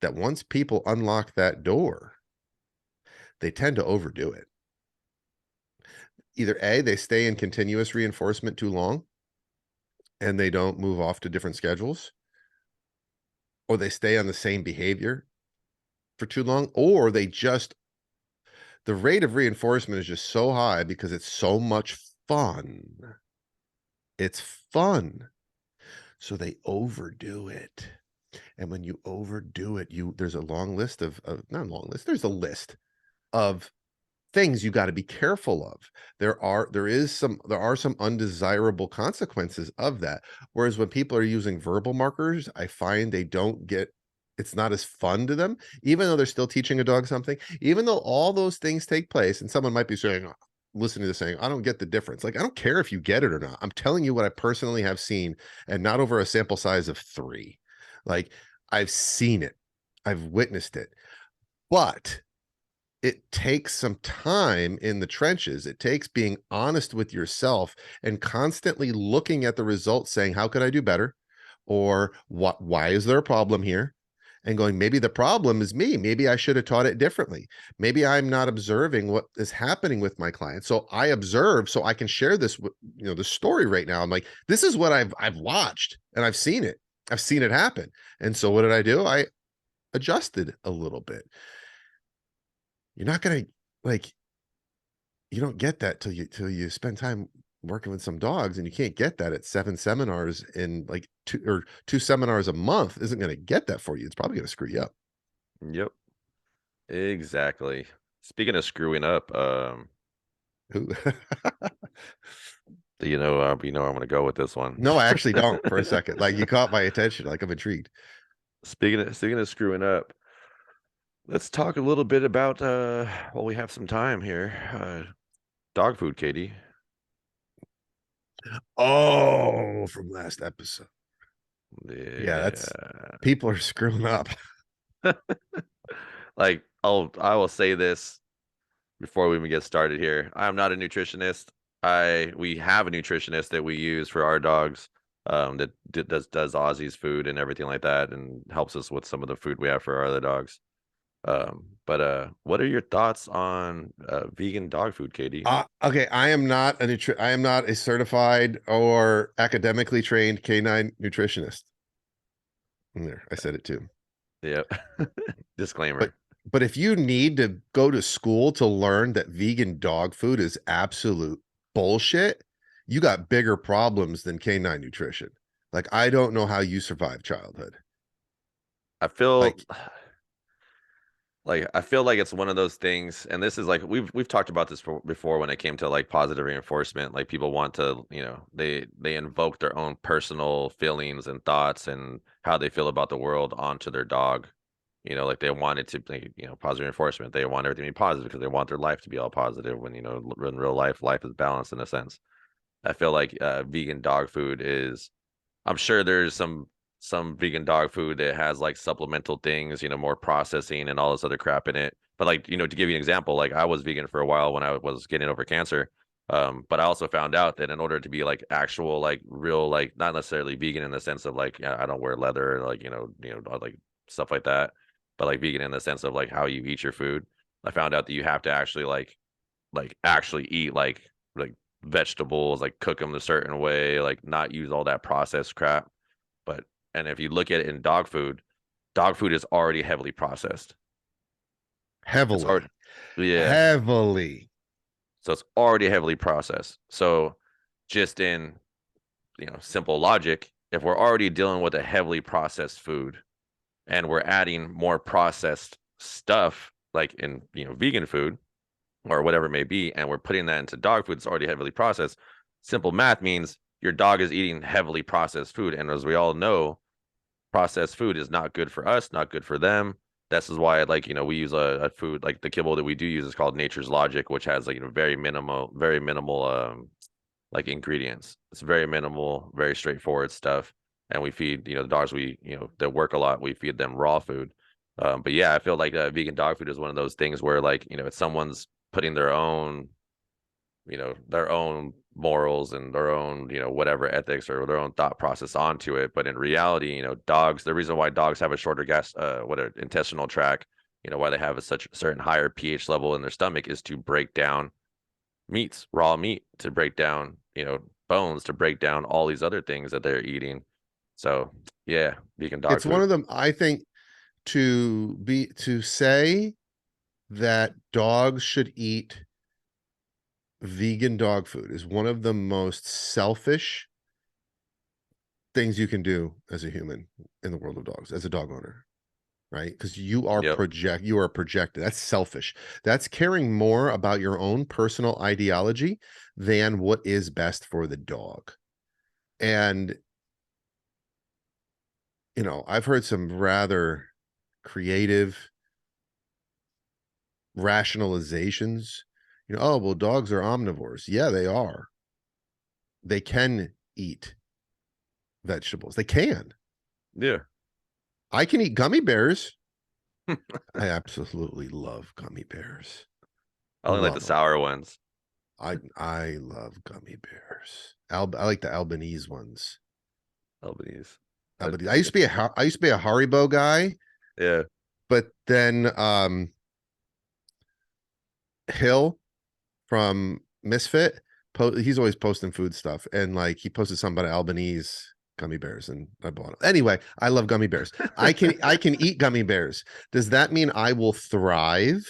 S2: that once people unlock that door, they tend to overdo it. Either A, they stay in continuous reinforcement too long and they don't move off to different schedules, or they stay on the same behavior for too long, or the rate of reinforcement is just so high because it's so much fun. It's fun. So they overdo it. And when you overdo it, there's a long list of not a long list, there's a list of things you got to be careful of. There are some undesirable consequences of that. Whereas when people are using verbal markers, I find they don't get it's not as fun to them, even though they're still teaching a dog something, even though all those things take place. And someone might be saying, listening to this saying, I don't get the difference. Like, I don't care if you get it or not. I'm telling you what I personally have seen, and not over a sample size of 3. Like, I've seen it, I've witnessed it. But it takes some time in the trenches. It takes being honest with yourself and constantly looking at the results saying, how could I do better? Or what, why is there a problem here? And going, maybe the problem is me. Maybe I should have taught it differently. Maybe I'm not observing what is happening with my clients. So I observe so I can share this with, the story right now. I'm like, this is what I've watched and I've seen it. I've seen it happen. And so what did I do? I adjusted a little bit. You're not gonna like you don't get that till you spend time working with some dogs, and you can't get that at 7 seminars in like 2 seminars a month isn't gonna get that for you. It's probably gonna screw you up.
S1: Yep. Exactly. Speaking of screwing up,
S2: Ooh.
S1: I'm gonna go with this one.
S2: No, I actually don't for a second. Like, you caught my attention, like, I'm intrigued.
S1: Speaking of screwing up, let's talk a little bit about well, we have some time here. Dog food, Katie.
S2: Oh, from last episode. Yeah, that's
S1: Yeah.
S2: people are screwing up.
S1: Like, I will say this before we even get started here. I'm not a nutritionist. We have a nutritionist that we use for our dogs, that does Aussie's food and everything like that, and helps us with some of the food we have for our other dogs. But what are your thoughts on vegan dog food, Katie?
S2: Okay, I am not a certified or academically trained canine nutritionist. There, I said it too.
S1: Yep.
S2: But
S1: Disclaimer.
S2: if you need to go to school to learn that vegan dog food is absolute bullshit, you got bigger problems than canine nutrition. Like, I don't know how you survived childhood.
S1: I feel
S2: Like,
S1: I feel like it's one of those things, and this is like we've talked about this before when it came to like positive reinforcement. Like people want to, they invoke their own personal feelings and thoughts and how they feel about the world onto their dog. Like they want it to be, positive reinforcement. They want everything to be positive because they want their life to be all positive when, in real life is balanced in a sense. I feel like vegan dog food is. I'm sure there's some vegan dog food that has like supplemental things, more processing and all this other crap in it. But like, to give you an example, like I was vegan for a while when I was getting over cancer. But I also found out that in order to be like actual, like real, like not necessarily vegan in the sense of like I don't wear leather, like like stuff like that, but like vegan in the sense of like how you eat your food. I found out that you have to actually like actually eat like vegetables, like cook them a certain way, like not use all that processed crap. But and if you look at it in dog food is already heavily processed. It's already
S2: Heavily,
S1: yeah.
S2: heavily.
S1: So it's already heavily processed. So just in, simple logic, if we're already dealing with a heavily processed food and we're adding more processed stuff like in, vegan food, or whatever it may be, and we're putting that into dog food that's already heavily processed, simple math means your dog is eating heavily processed food. And as we all know, processed food is not good for us, not good for them. This is why, like, we use a food like the kibble that we do use is called Nature's Logic, which has like, very minimal, like ingredients. It's very minimal, very straightforward stuff. And we feed, the dogs that work a lot, we feed them raw food. But yeah, I feel like vegan dog food is one of those things where like, it's someone's putting their own morals and their own, whatever ethics or their own thought process onto it. But in reality, dogs, the reason why dogs have a shorter intestinal tract, why they have such a certain higher pH level in their stomach is to break down meats, raw meat, to break down, bones, to break down all these other things that they're eating. So yeah, vegan dog
S2: It's one
S1: food.
S2: of them. I think to say that dogs should eat vegan dog food is one of the most selfish things you can do as a human in the world of dogs, as a dog owner, right? Because
S1: Yep.
S2: you are projected. That's selfish. That's caring more about your own personal ideology than what is best for the dog. And I've heard some rather creative rationalizations. Oh, well, dogs are omnivores. Yeah, they are. They can eat vegetables. They can.
S1: Yeah.
S2: I can eat gummy bears. I absolutely love gummy bears.
S1: I only like the
S2: Love them.
S1: sour ones.
S2: I love gummy bears. I like the Albanese ones.
S1: Albanese. I,
S2: Albanese. I used to be a Haribo guy,
S1: yeah.
S2: but then Hill from Misfit, he's always posting food stuff, and like he posted something about Albanese gummy bears, and I bought them. Anyway, I love gummy bears. I can eat gummy bears. Does that mean I will thrive?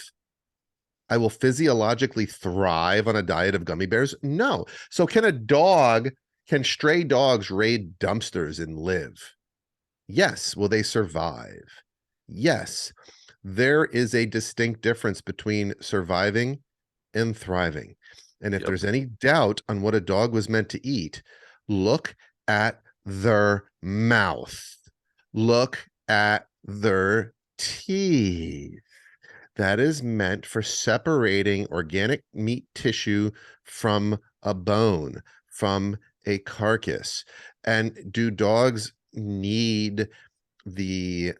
S2: I will physiologically thrive on a diet of gummy bears? No. So can stray dogs raid dumpsters and live? Yes. Will they survive? Yes. There is a distinct difference between surviving and thriving. And if
S1: Yep.
S2: there's any doubt on what a dog was meant to eat, look at their mouth. Look at their teeth. That is meant for separating organic meat tissue from a bone, from a carcass. And do dogs need the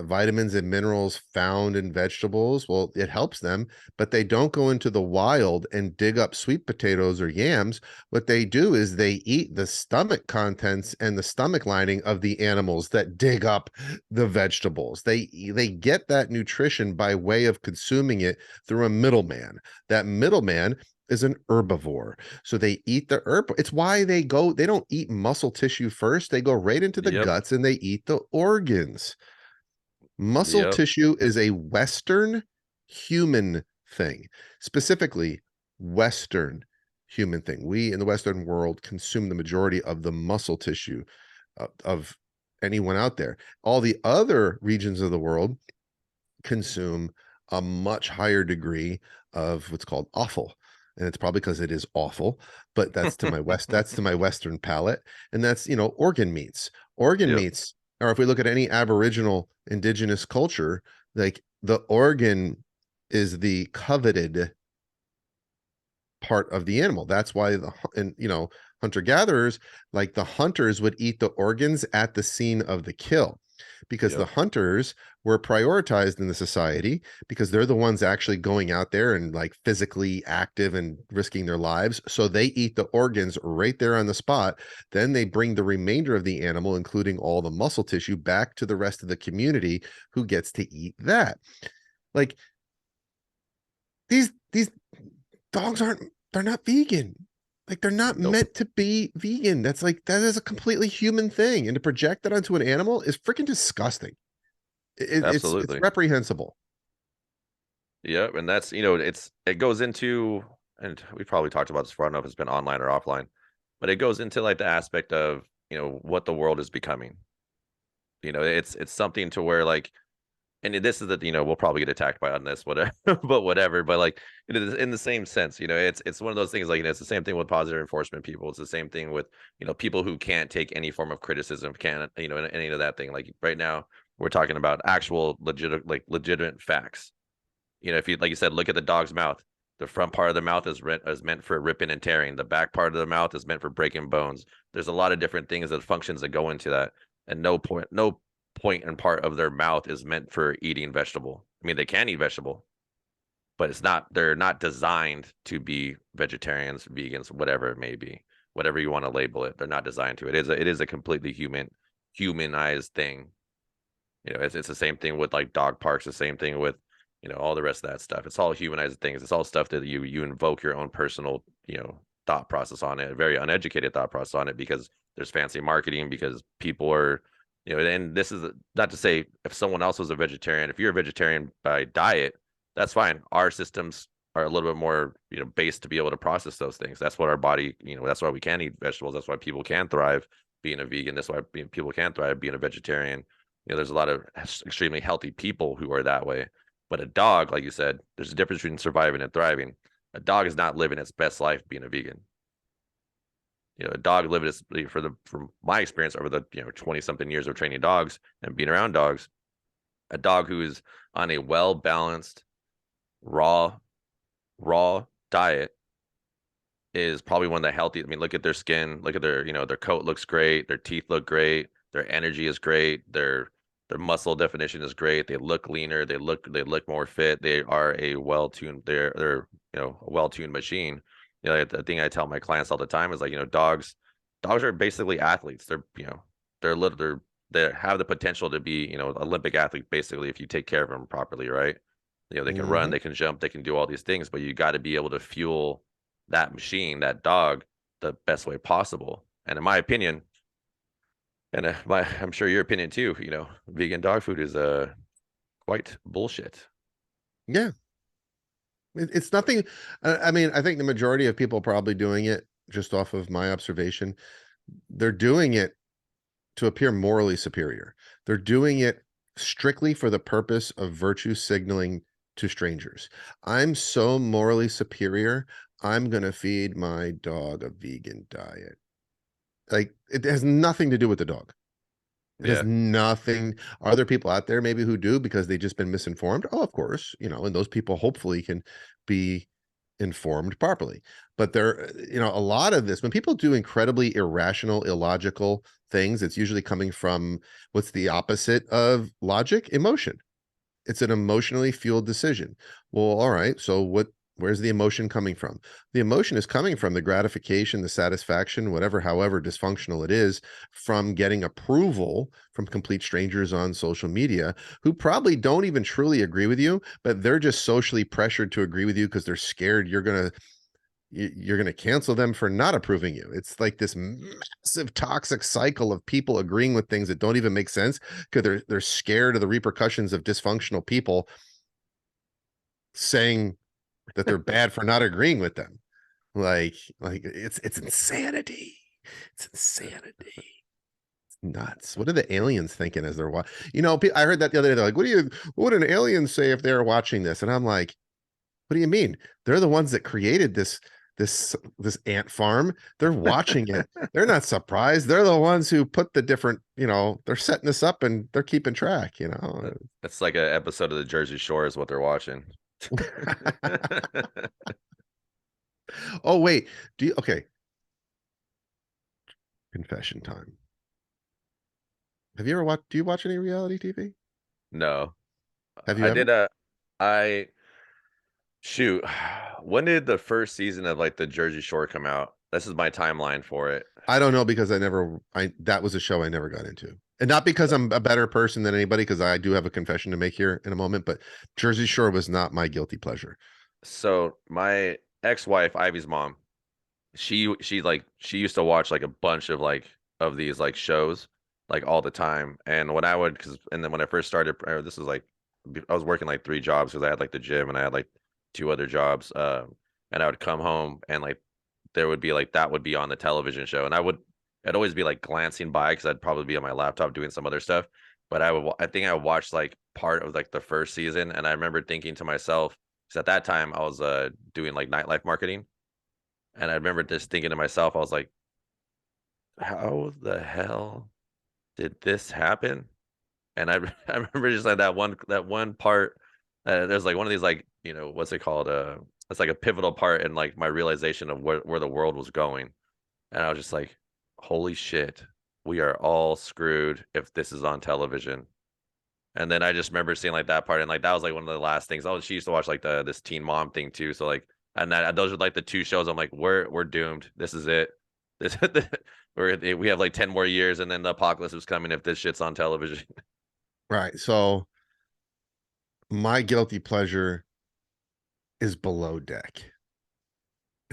S2: vitamins and minerals found in vegetables? Well, it helps them, but they don't go into the wild and dig up sweet potatoes or yams. What they do is they eat the stomach contents and the stomach lining of the animals that dig up the vegetables. They get that nutrition by way of consuming it through a middleman. That middleman is an herbivore. So they eat the herb. It's why they don't eat muscle tissue first. They go right into the
S1: Yep.
S2: guts and they eat the organs. Muscle
S1: Yep.
S2: tissue is a Western human thing, specifically Western human thing. We in the Western world consume the majority of the muscle tissue of anyone out there. All the other regions of the world consume a much higher degree of what's called offal. And it's probably because it is awful, but that's to my Western palate. And that's, organ meats. Organ
S1: Yep.
S2: meats, or if we look at any Aboriginal indigenous culture, like the organ is the coveted part of the animal. That's why and hunter gatherers, like the hunters would eat the organs at the scene of the kill, because the
S1: Yep.
S2: hunters were prioritized in the society because they're the ones actually going out there and like physically active and risking their lives. So they eat the organs right there on the spot. Then they bring the remainder of the animal, including all the muscle tissue, back to the rest of the community who gets to eat that. Like these dogs they're not vegan. Like they're not
S1: Nope.
S2: meant to be vegan. That's like that is a completely human thing. And to project that onto an animal is freaking disgusting. It's
S1: Absolutely.
S2: reprehensible.
S1: Yep. And that's, it goes into, and we probably talked about this before. I don't know if it's been online or offline, but it goes into like the aspect of, what the world is becoming. It's something to where like, and this is that, we'll probably get attacked by on this, whatever, but whatever. But like, in the same sense, it's one of those things like, it's the same thing with positive enforcement people. It's the same thing with, people who can't take any form of criticism, can't, any of that thing. Like right now, we're talking about actual legitimate facts. If you, like you said, look at the dog's mouth. The front part of the mouth is meant for ripping and tearing. The back part of the mouth is meant for breaking bones. There's a lot of different things that functions that go into that, and no point and part of their mouth is meant for eating vegetable. I mean, they can eat vegetable, but they're not designed to be vegetarians, vegans, whatever it may be, whatever you want to label it. They're not designed to. It is a completely humanized thing. It's the same thing with like dog parks, the same thing with, all the rest of that stuff. It's all humanized things. It's all stuff that you invoke your own personal, thought process on it, a very uneducated thought process on it, because there's fancy marketing, because people are, and this is not to say if someone else was a vegetarian, if you're a vegetarian by diet, that's fine. Our systems are a little bit more, based to be able to process those things. That's what our body, that's why we can eat vegetables. That's why people can thrive being a vegan. That's why people can thrive being a vegetarian. There's a lot of extremely healthy people who are that way. But a dog, like you said, there's a difference between surviving and thriving. A dog is not living its best life being a vegan. A dog living its, from my experience over the 20 something years of training dogs and being around dogs, a dog who is on a well balanced raw diet is probably one of the healthy. I mean, look at their skin, look at their coat looks great, their teeth look great, their energy is great, their muscle definition is great. They look leaner, they look more fit. They are a well-tuned, they're a well-tuned machine. The thing I tell my clients all the time is like, dogs are basically athletes. They're little, they have the potential to be, Olympic athlete basically if you take care of them properly, right? They can run,
S2: Mhm.
S1: they can jump, they can do all these things, but you got to be able to fuel that machine, that dog, the best way possible. And in my opinion, and I'm sure your opinion too, vegan dog food is quite bullshit.
S2: Yeah, it's nothing. I mean, I think the majority of people probably doing it, just off of my observation, they're doing it to appear morally superior. They're doing it strictly for the purpose of virtue signaling to strangers. I'm so morally superior. I'm going to feed my dog a vegan diet. Like it has nothing to do with the dog. It has
S1: Yeah.
S2: nothing. Are there people out there maybe who do because they've just been misinformed? Oh, of course, and those people hopefully can be informed properly. But there, a lot of this, when people do incredibly irrational, illogical things, it's usually coming from what's the opposite of logic? Emotion. It's an emotionally fueled decision. Well, all right. So where's the emotion coming from? The emotion is coming from the gratification, the satisfaction, whatever, however dysfunctional it is, from getting approval from complete strangers on social media who probably don't even truly agree with you, but they're just socially pressured to agree with you because they're scared you're going to cancel them for not approving you. It's like this massive toxic cycle of people agreeing with things that don't even make sense because they're scared of the repercussions of dysfunctional people saying that they're bad for not agreeing with them. Like it's insanity. It's insanity. Nuts. What are the aliens thinking as they're watching? I heard that the other day. They're like, what would an alien say if they're watching this? And I'm like, what do you mean? They're the ones that created this ant farm. They're watching it. They're not surprised. They're the ones who put the different, they're setting this up and they're keeping track.
S1: It's like an episode of the Jersey Shore is what they're watching.
S2: Oh wait, do you okay? Confession time. Have you ever watched? Do you watch any reality TV?
S1: No,
S2: Have you
S1: I did
S2: ever?
S1: I shoot. When did the first season of like the Jersey Shore come out? This is my timeline for it.
S2: I don't know because I never. I that was a show I never got into, and not because I'm a better person than anybody. Because I do have a confession to make here in a moment. But Jersey Shore was not my guilty pleasure.
S1: So my ex-wife, Ivy's mom, she used to watch like a bunch of of these like shows like all the time. And when I would, because and then when I first started, or this was like I was working like three jobs because I had like the gym and I had like two other jobs. And I would come home and like there would be like that would be on the television show, and I'd always be like glancing by because I'd probably be on my laptop doing some other stuff. But I think I watched like part of like the first season, and I remember thinking to myself, because at that time I was doing like nightlife marketing, and I remember just thinking to myself, I was like, how the hell did this happen? And I I remember just like that one part. There's like one of these like what's it called? It's like a pivotal part in like my realization of where the world was going, and I was just like, holy shit, we are all screwed if this is on television. And then I just remember seeing like that part, and like that was like one of the last things. Oh, she used to watch like this Teen Mom thing too. So like, and that those are like the two shows. I'm like, we're doomed. This is it. This we have like 10 more years, and then the apocalypse is coming if this shit's on television.
S2: Right. So my guilty pleasure is Below Deck.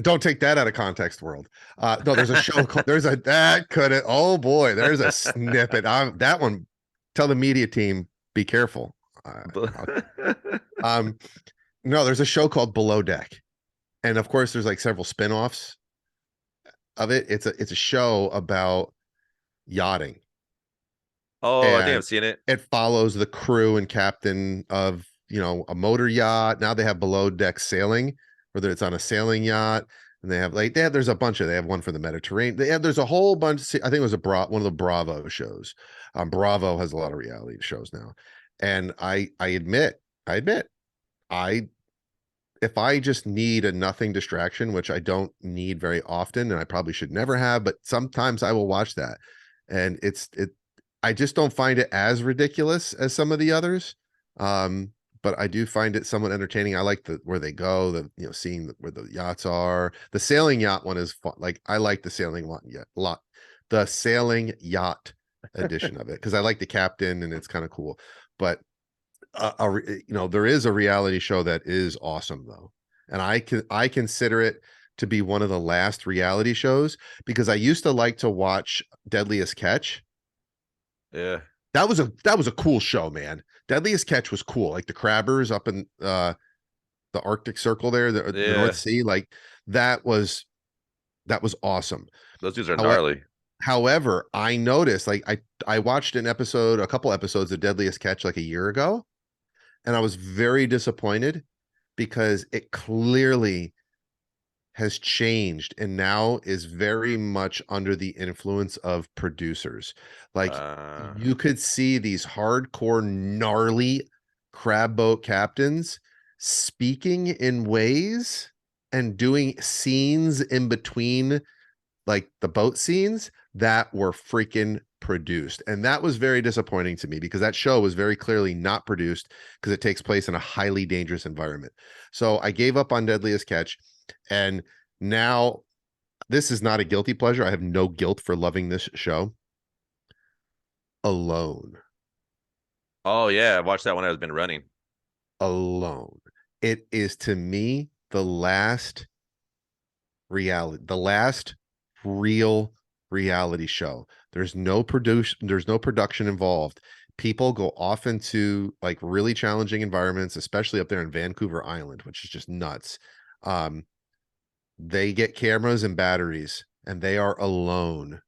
S2: Don't take that out of context, world. No, there's a show called there's a that could it. Oh boy, there's a snippet. That one. Tell the media team be careful. I'll- um, no, there's a show called Below Deck, and of course, there's like several spin-offs of it. It's a show about yachting,
S1: Oh, I think
S2: and
S1: I've seen it.
S2: it follows the crew and captain of a motor yacht. Now they have below deck sailing, whether it's on a sailing yacht, and there's a bunch of they have one for the Mediterranean. There's a whole bunch. I think it was one of the Bravo shows. Bravo has a lot of reality shows now, and I admit I if I just need a nothing distraction, which I don't need very often, and I probably should never have, but sometimes I will watch that. And I just don't find it as ridiculous as some of the others. But I do find it somewhat entertaining. I like where they go, seeing where the yachts are. The sailing yacht one is fun. Like I like the sailing lot, the sailing yacht edition of it because I like the captain and it's kind of cool. But there is a reality show that is awesome though, and I consider it to be one of the last reality shows because I used to like to watch Deadliest Catch.
S1: Yeah,
S2: That was a cool show, man. Deadliest Catch was cool, like the crabbers up in the Arctic Circle there, the North
S1: yeah,
S2: Sea, like that was that was awesome.
S1: those dudes are
S2: However,
S1: gnarly.
S2: however, I noticed like I watched a couple episodes of Deadliest Catch like a year ago, and I was very disappointed because it clearly has changed and now is very much under the influence of producers. Like
S1: Uh,
S2: you could see these hardcore, gnarly crab boat captains speaking in ways and doing scenes in between like the boat scenes that were freaking produced. And that was very disappointing to me because that show was very clearly not produced because it takes place in a highly dangerous environment. So I gave up on Deadliest Catch. And now this is not a guilty pleasure. I have no guilt for loving this show. Alone.
S1: oh yeah, I watched that when I was been running.
S2: Alone. It is to me the last real reality show. There's no production involved. People go off into like really challenging environments, especially up there in Vancouver Island, which is just nuts. Um, they get cameras and batteries and they are alone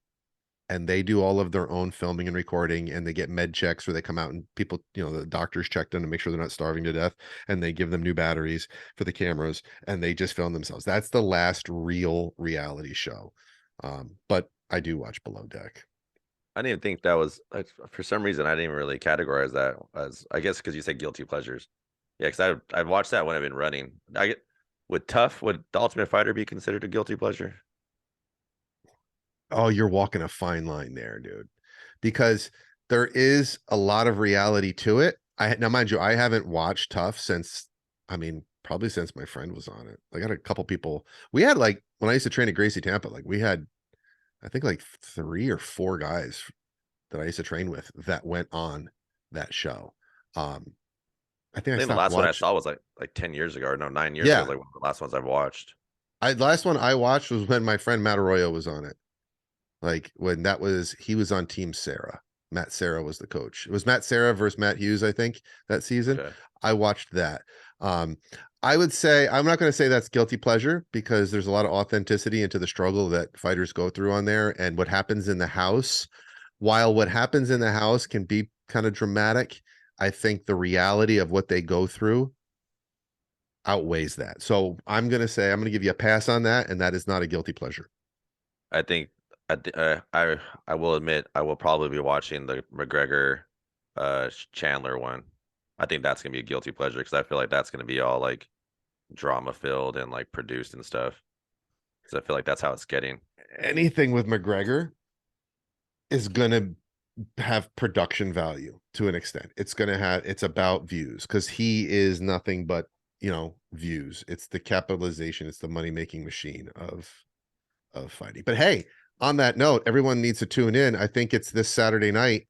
S2: and they do all of their own filming and recording and they get med checks where they come out and people the doctors check them to make sure they're not starving to death and they give them new batteries for the cameras and they just film themselves. That's the last real reality show. But I do watch Below Deck.
S1: I didn't even think that was for some reason I didn't even really categorize that as, I guess because you said guilty pleasures. Yeah, because I watched that when I've been running. would the Ultimate Fighter be considered a guilty pleasure?
S2: Oh, you're walking a fine line there, dude. Because there is a lot of reality to it. Now, mind you, I haven't watched Tough since, I mean, probably since my friend was on it. I got a couple people. We had like when I used to train at Gracie Tampa, like we had, I think like 3 or 4 guys that I used to train with that went on that show. Um, I think
S1: I
S2: I
S1: think the
S2: stopped
S1: last one I
S2: watching.
S1: saw was like 10 years ago, or no, 9 years ago is
S2: Yeah,
S1: like one of the last ones I've watched.
S2: I last one I watched was when my friend Matt Arroyo was on it. Like when that was he was on Team Sarah. Matt Sarah was the coach. It was Matt Sarah versus Matt Hughes, I think, that season.
S1: Okay.
S2: I watched that. Um, I would say I'm not going to say that's guilty pleasure because there's a lot of authenticity into the struggle that fighters go through on there and what happens in the house. While what happens in the house can be kind of dramatic, I think the reality of what they go through outweighs that. So I'm going to say I'm going to give you a pass on that, and that is not a guilty pleasure.
S1: I think I will admit I will probably be watching the McGregor Chandler one. I think that's gonna be a guilty pleasure because I feel like that's gonna be all like drama filled and like produced and stuff. So I feel like that's how it's getting.
S2: Anything with McGregor is going to have production value to an extent. It's going to have it's about views because he is nothing but, views. It's the capitalization, it's the money making machine of fighting. But hey, on that note, everyone needs to tune in. I think it's this Saturday night,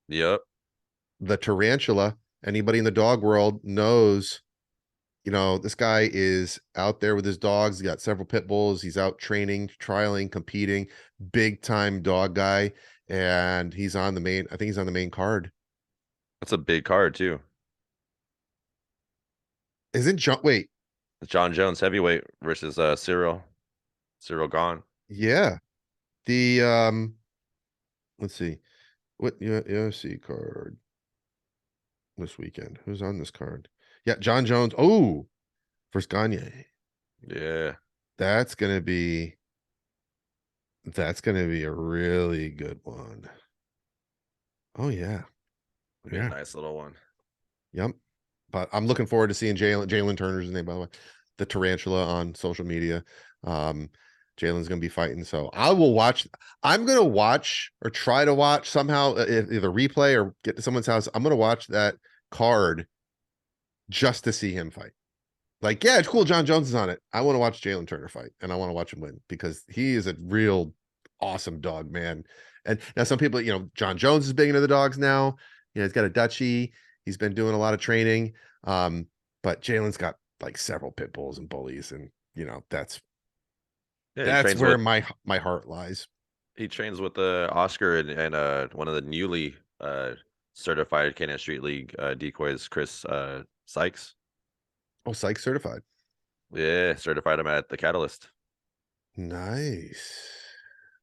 S1: Yep.
S2: the tarantula. Anybody in the dog world knows, this guy is out there with his dogs. He's got several pit bulls. He's out training, trialing, competing, big time dog guy. And I think he's on the main card.
S1: That's a big card too.
S2: Isn't John, wait,
S1: John Jones heavyweight versus Cyril Gone.
S2: yeah. The let's see. What UFC card this weekend? Who's on this card? Yeah, John Jones. Oh, versus Gagne.
S1: Yeah.
S2: That's gonna be that's gonna be a really good one. Oh yeah.
S1: Be a
S2: Yeah.
S1: nice little one.
S2: Yep. But I'm looking forward to seeing Jalen Turner's his name, by the way. The tarantula on social media. Um, Jalen's gonna be fighting. So I will watch. I'm gonna watch or try to watch somehow, either replay or get to someone's house. I'm gonna watch that card just to see him fight. Like, yeah, it's cool. John Jones is on it. I want to watch Jalen Turner fight, and I want to watch him win because he is a real awesome dog, man. And now some people, John Jones is big into the dogs now. He's got a Dutchie. He's been doing a lot of training. But Jalen's got like several pit bulls and bullies, and that's
S1: Yeah,
S2: that's where my heart lies.
S1: he trains with Oscar and one of the newly certified Canine Street League decoys, Chris Sykes.
S2: Oh, psych certified.
S1: Yeah, certified him at the Catalyst.
S2: Nice.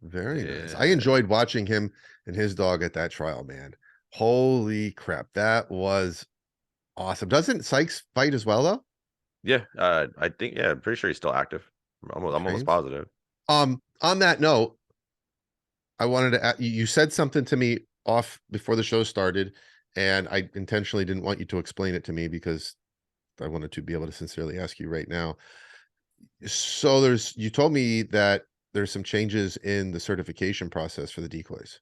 S2: Very nice. I
S1: Yeah.
S2: enjoyed watching him and his dog at that trial, man. Holy crap. That was awesome. Doesn't Sykes fight as well, though?
S1: Yeah, I think I'm pretty sure he's still active. I'm almost
S2: Trains.
S1: positive.
S2: On that note, I wanted to you said something to me off before the show started, and I intentionally didn't want you to explain it to me because I wanted to be able to sincerely ask you right now. So you told me that there's some changes in the certification process for the decoys.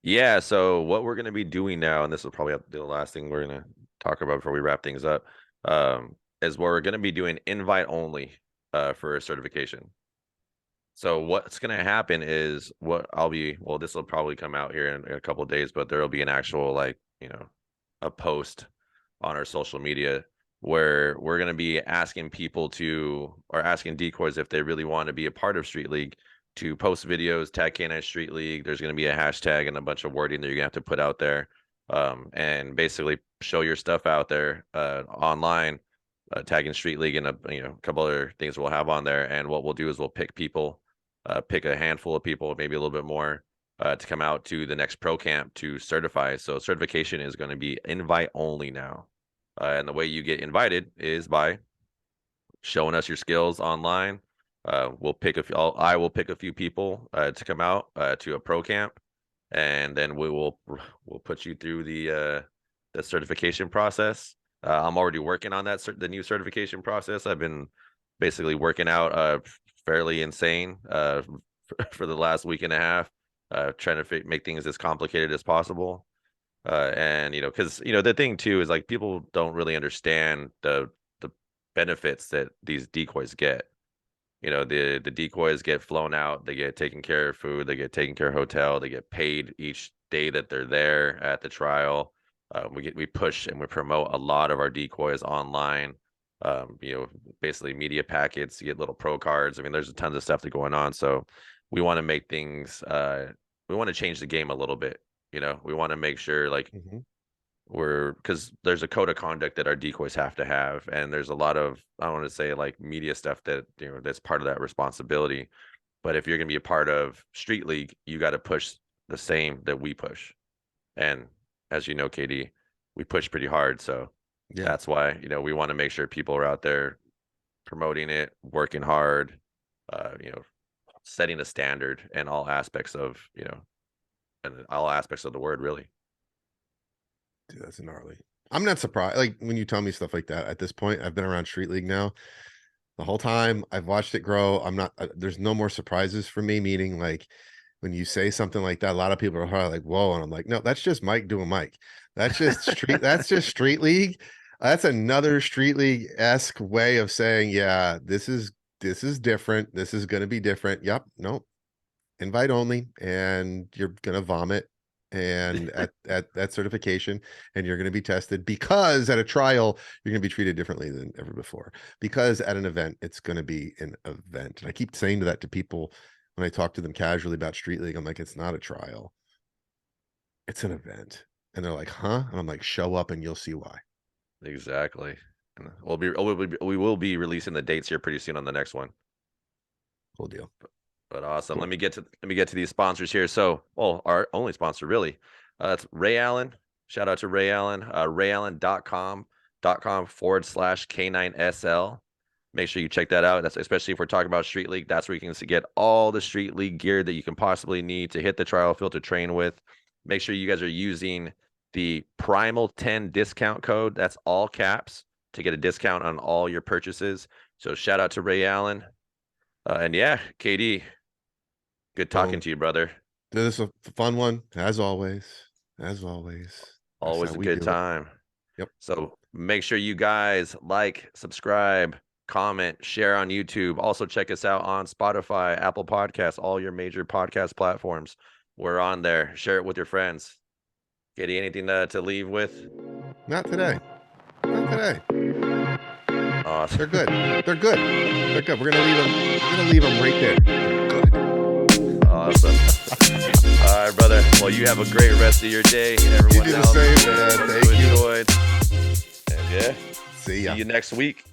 S1: Yeah, so what we're gonna be doing now, and this will probably have to be the last thing we're gonna talk about before we wrap things up, is we're gonna be doing invite only for certification. So what's gonna happen is this will probably come out here in a couple of days, but there will be an actual like, a post on our social media where we're going to be asking people or asking decoys if they really want to be a part of Street League to post videos, tag Canine Street League. There's going to be a hashtag and a bunch of wording that you're going to have to put out there, and basically show your stuff out there online, tagging Street League and a couple other things we'll have on there. And what we'll do is we'll pick a handful of people, maybe a little bit more, to come out to the next pro camp to certify. So certification is going to be invite only now. And the way you get invited is by showing us your skills online. I will pick a few people to come out to a pro camp, and then we'll put you through the certification process. I'm already working on the new certification process. I've been basically working out fairly insane for the last week and a half, trying to make things as complicated as possible. And because the thing too is like people don't really understand the benefits that these decoys get. The decoys get flown out, they get taken care of food, they get taken care of hotel, they get paid each day that they're there at the trial. We push and we promote a lot of our decoys online. Basically media packets, you get little pro cards. I mean, there's tons of stuff that going on. So we want to make things we want to change the game a little bit. We want to make sure like
S2: Mhm.
S1: because there's a code of conduct that our decoys have to have, and there's a lot of, I want to say, like media stuff that that's part of that responsibility. But if you're going to be a part of Street League, you got to push the same that we push. And as you know, KD, we push pretty hard, so
S2: Yeah.
S1: that's why we want to make sure people are out there promoting it, working hard, uh you know setting a standard in all aspects of and all aspects of the word, really.
S2: Dude, that's gnarly. I'm not surprised. Like when you tell me stuff like that at this point, I've been around Street League now the whole time. I've watched it grow. I'm not, there's no more surprises for me, meaning like when you say something like that, a lot of people are probably like, whoa. And I'm like, no, that's just Mike doing Mike. That's just Street League. That's another Street League esque way of saying, yeah, this is different. This is going to be different. Yep. Nope. Invite only, and you're gonna vomit and at that certification, and you're going to be tested, because at a trial you're going to be treated differently than ever before, because at an event it's going to be an event. And I keep saying that to people when I talk to them casually about Street League. I'm like, it's not a trial, it's an event. And they're like, huh? And I'm like, show up and you'll see why.
S1: Exactly. And we will be releasing the dates here pretty soon on the next one.
S2: Cool deal.
S1: But awesome.
S2: Cool.
S1: Let me get to these sponsors here. So, well, our only sponsor really. It's Ray Allen. Shout out to Ray Allen. rayallen.com/K9SL. Make sure you check that out. That's especially if we're talking about Street League. That's where you can get all the Street League gear that you can possibly need to hit the trial field to train with. Make sure you guys are using the Primal 10 discount code. That's all caps to get a discount on all your purchases. So shout out to Ray Allen. And yeah, KD, good talking
S2: Boom.
S1: to you, brother.
S2: This is a fun one, as always. As always. That's
S1: Always
S2: how
S1: a
S2: we
S1: good
S2: do it.
S1: time.
S2: Yep.
S1: So make sure you guys like, subscribe, comment, share on YouTube. Also check us out on Spotify, Apple Podcasts, all your major podcast platforms. We're on there. Share it with your friends. KD, anything to leave with?
S2: Not today. Not today.
S1: Awesome.
S2: They're good. They're good. They're good. We're gonna leave them right there. They're good.
S1: Awesome. All right, brother. Well, you have a great rest of your day. Everyone
S2: You do the
S1: else,
S2: same, man. Thank you.
S1: enjoyed. And yeah,
S2: See ya.
S1: see you next week.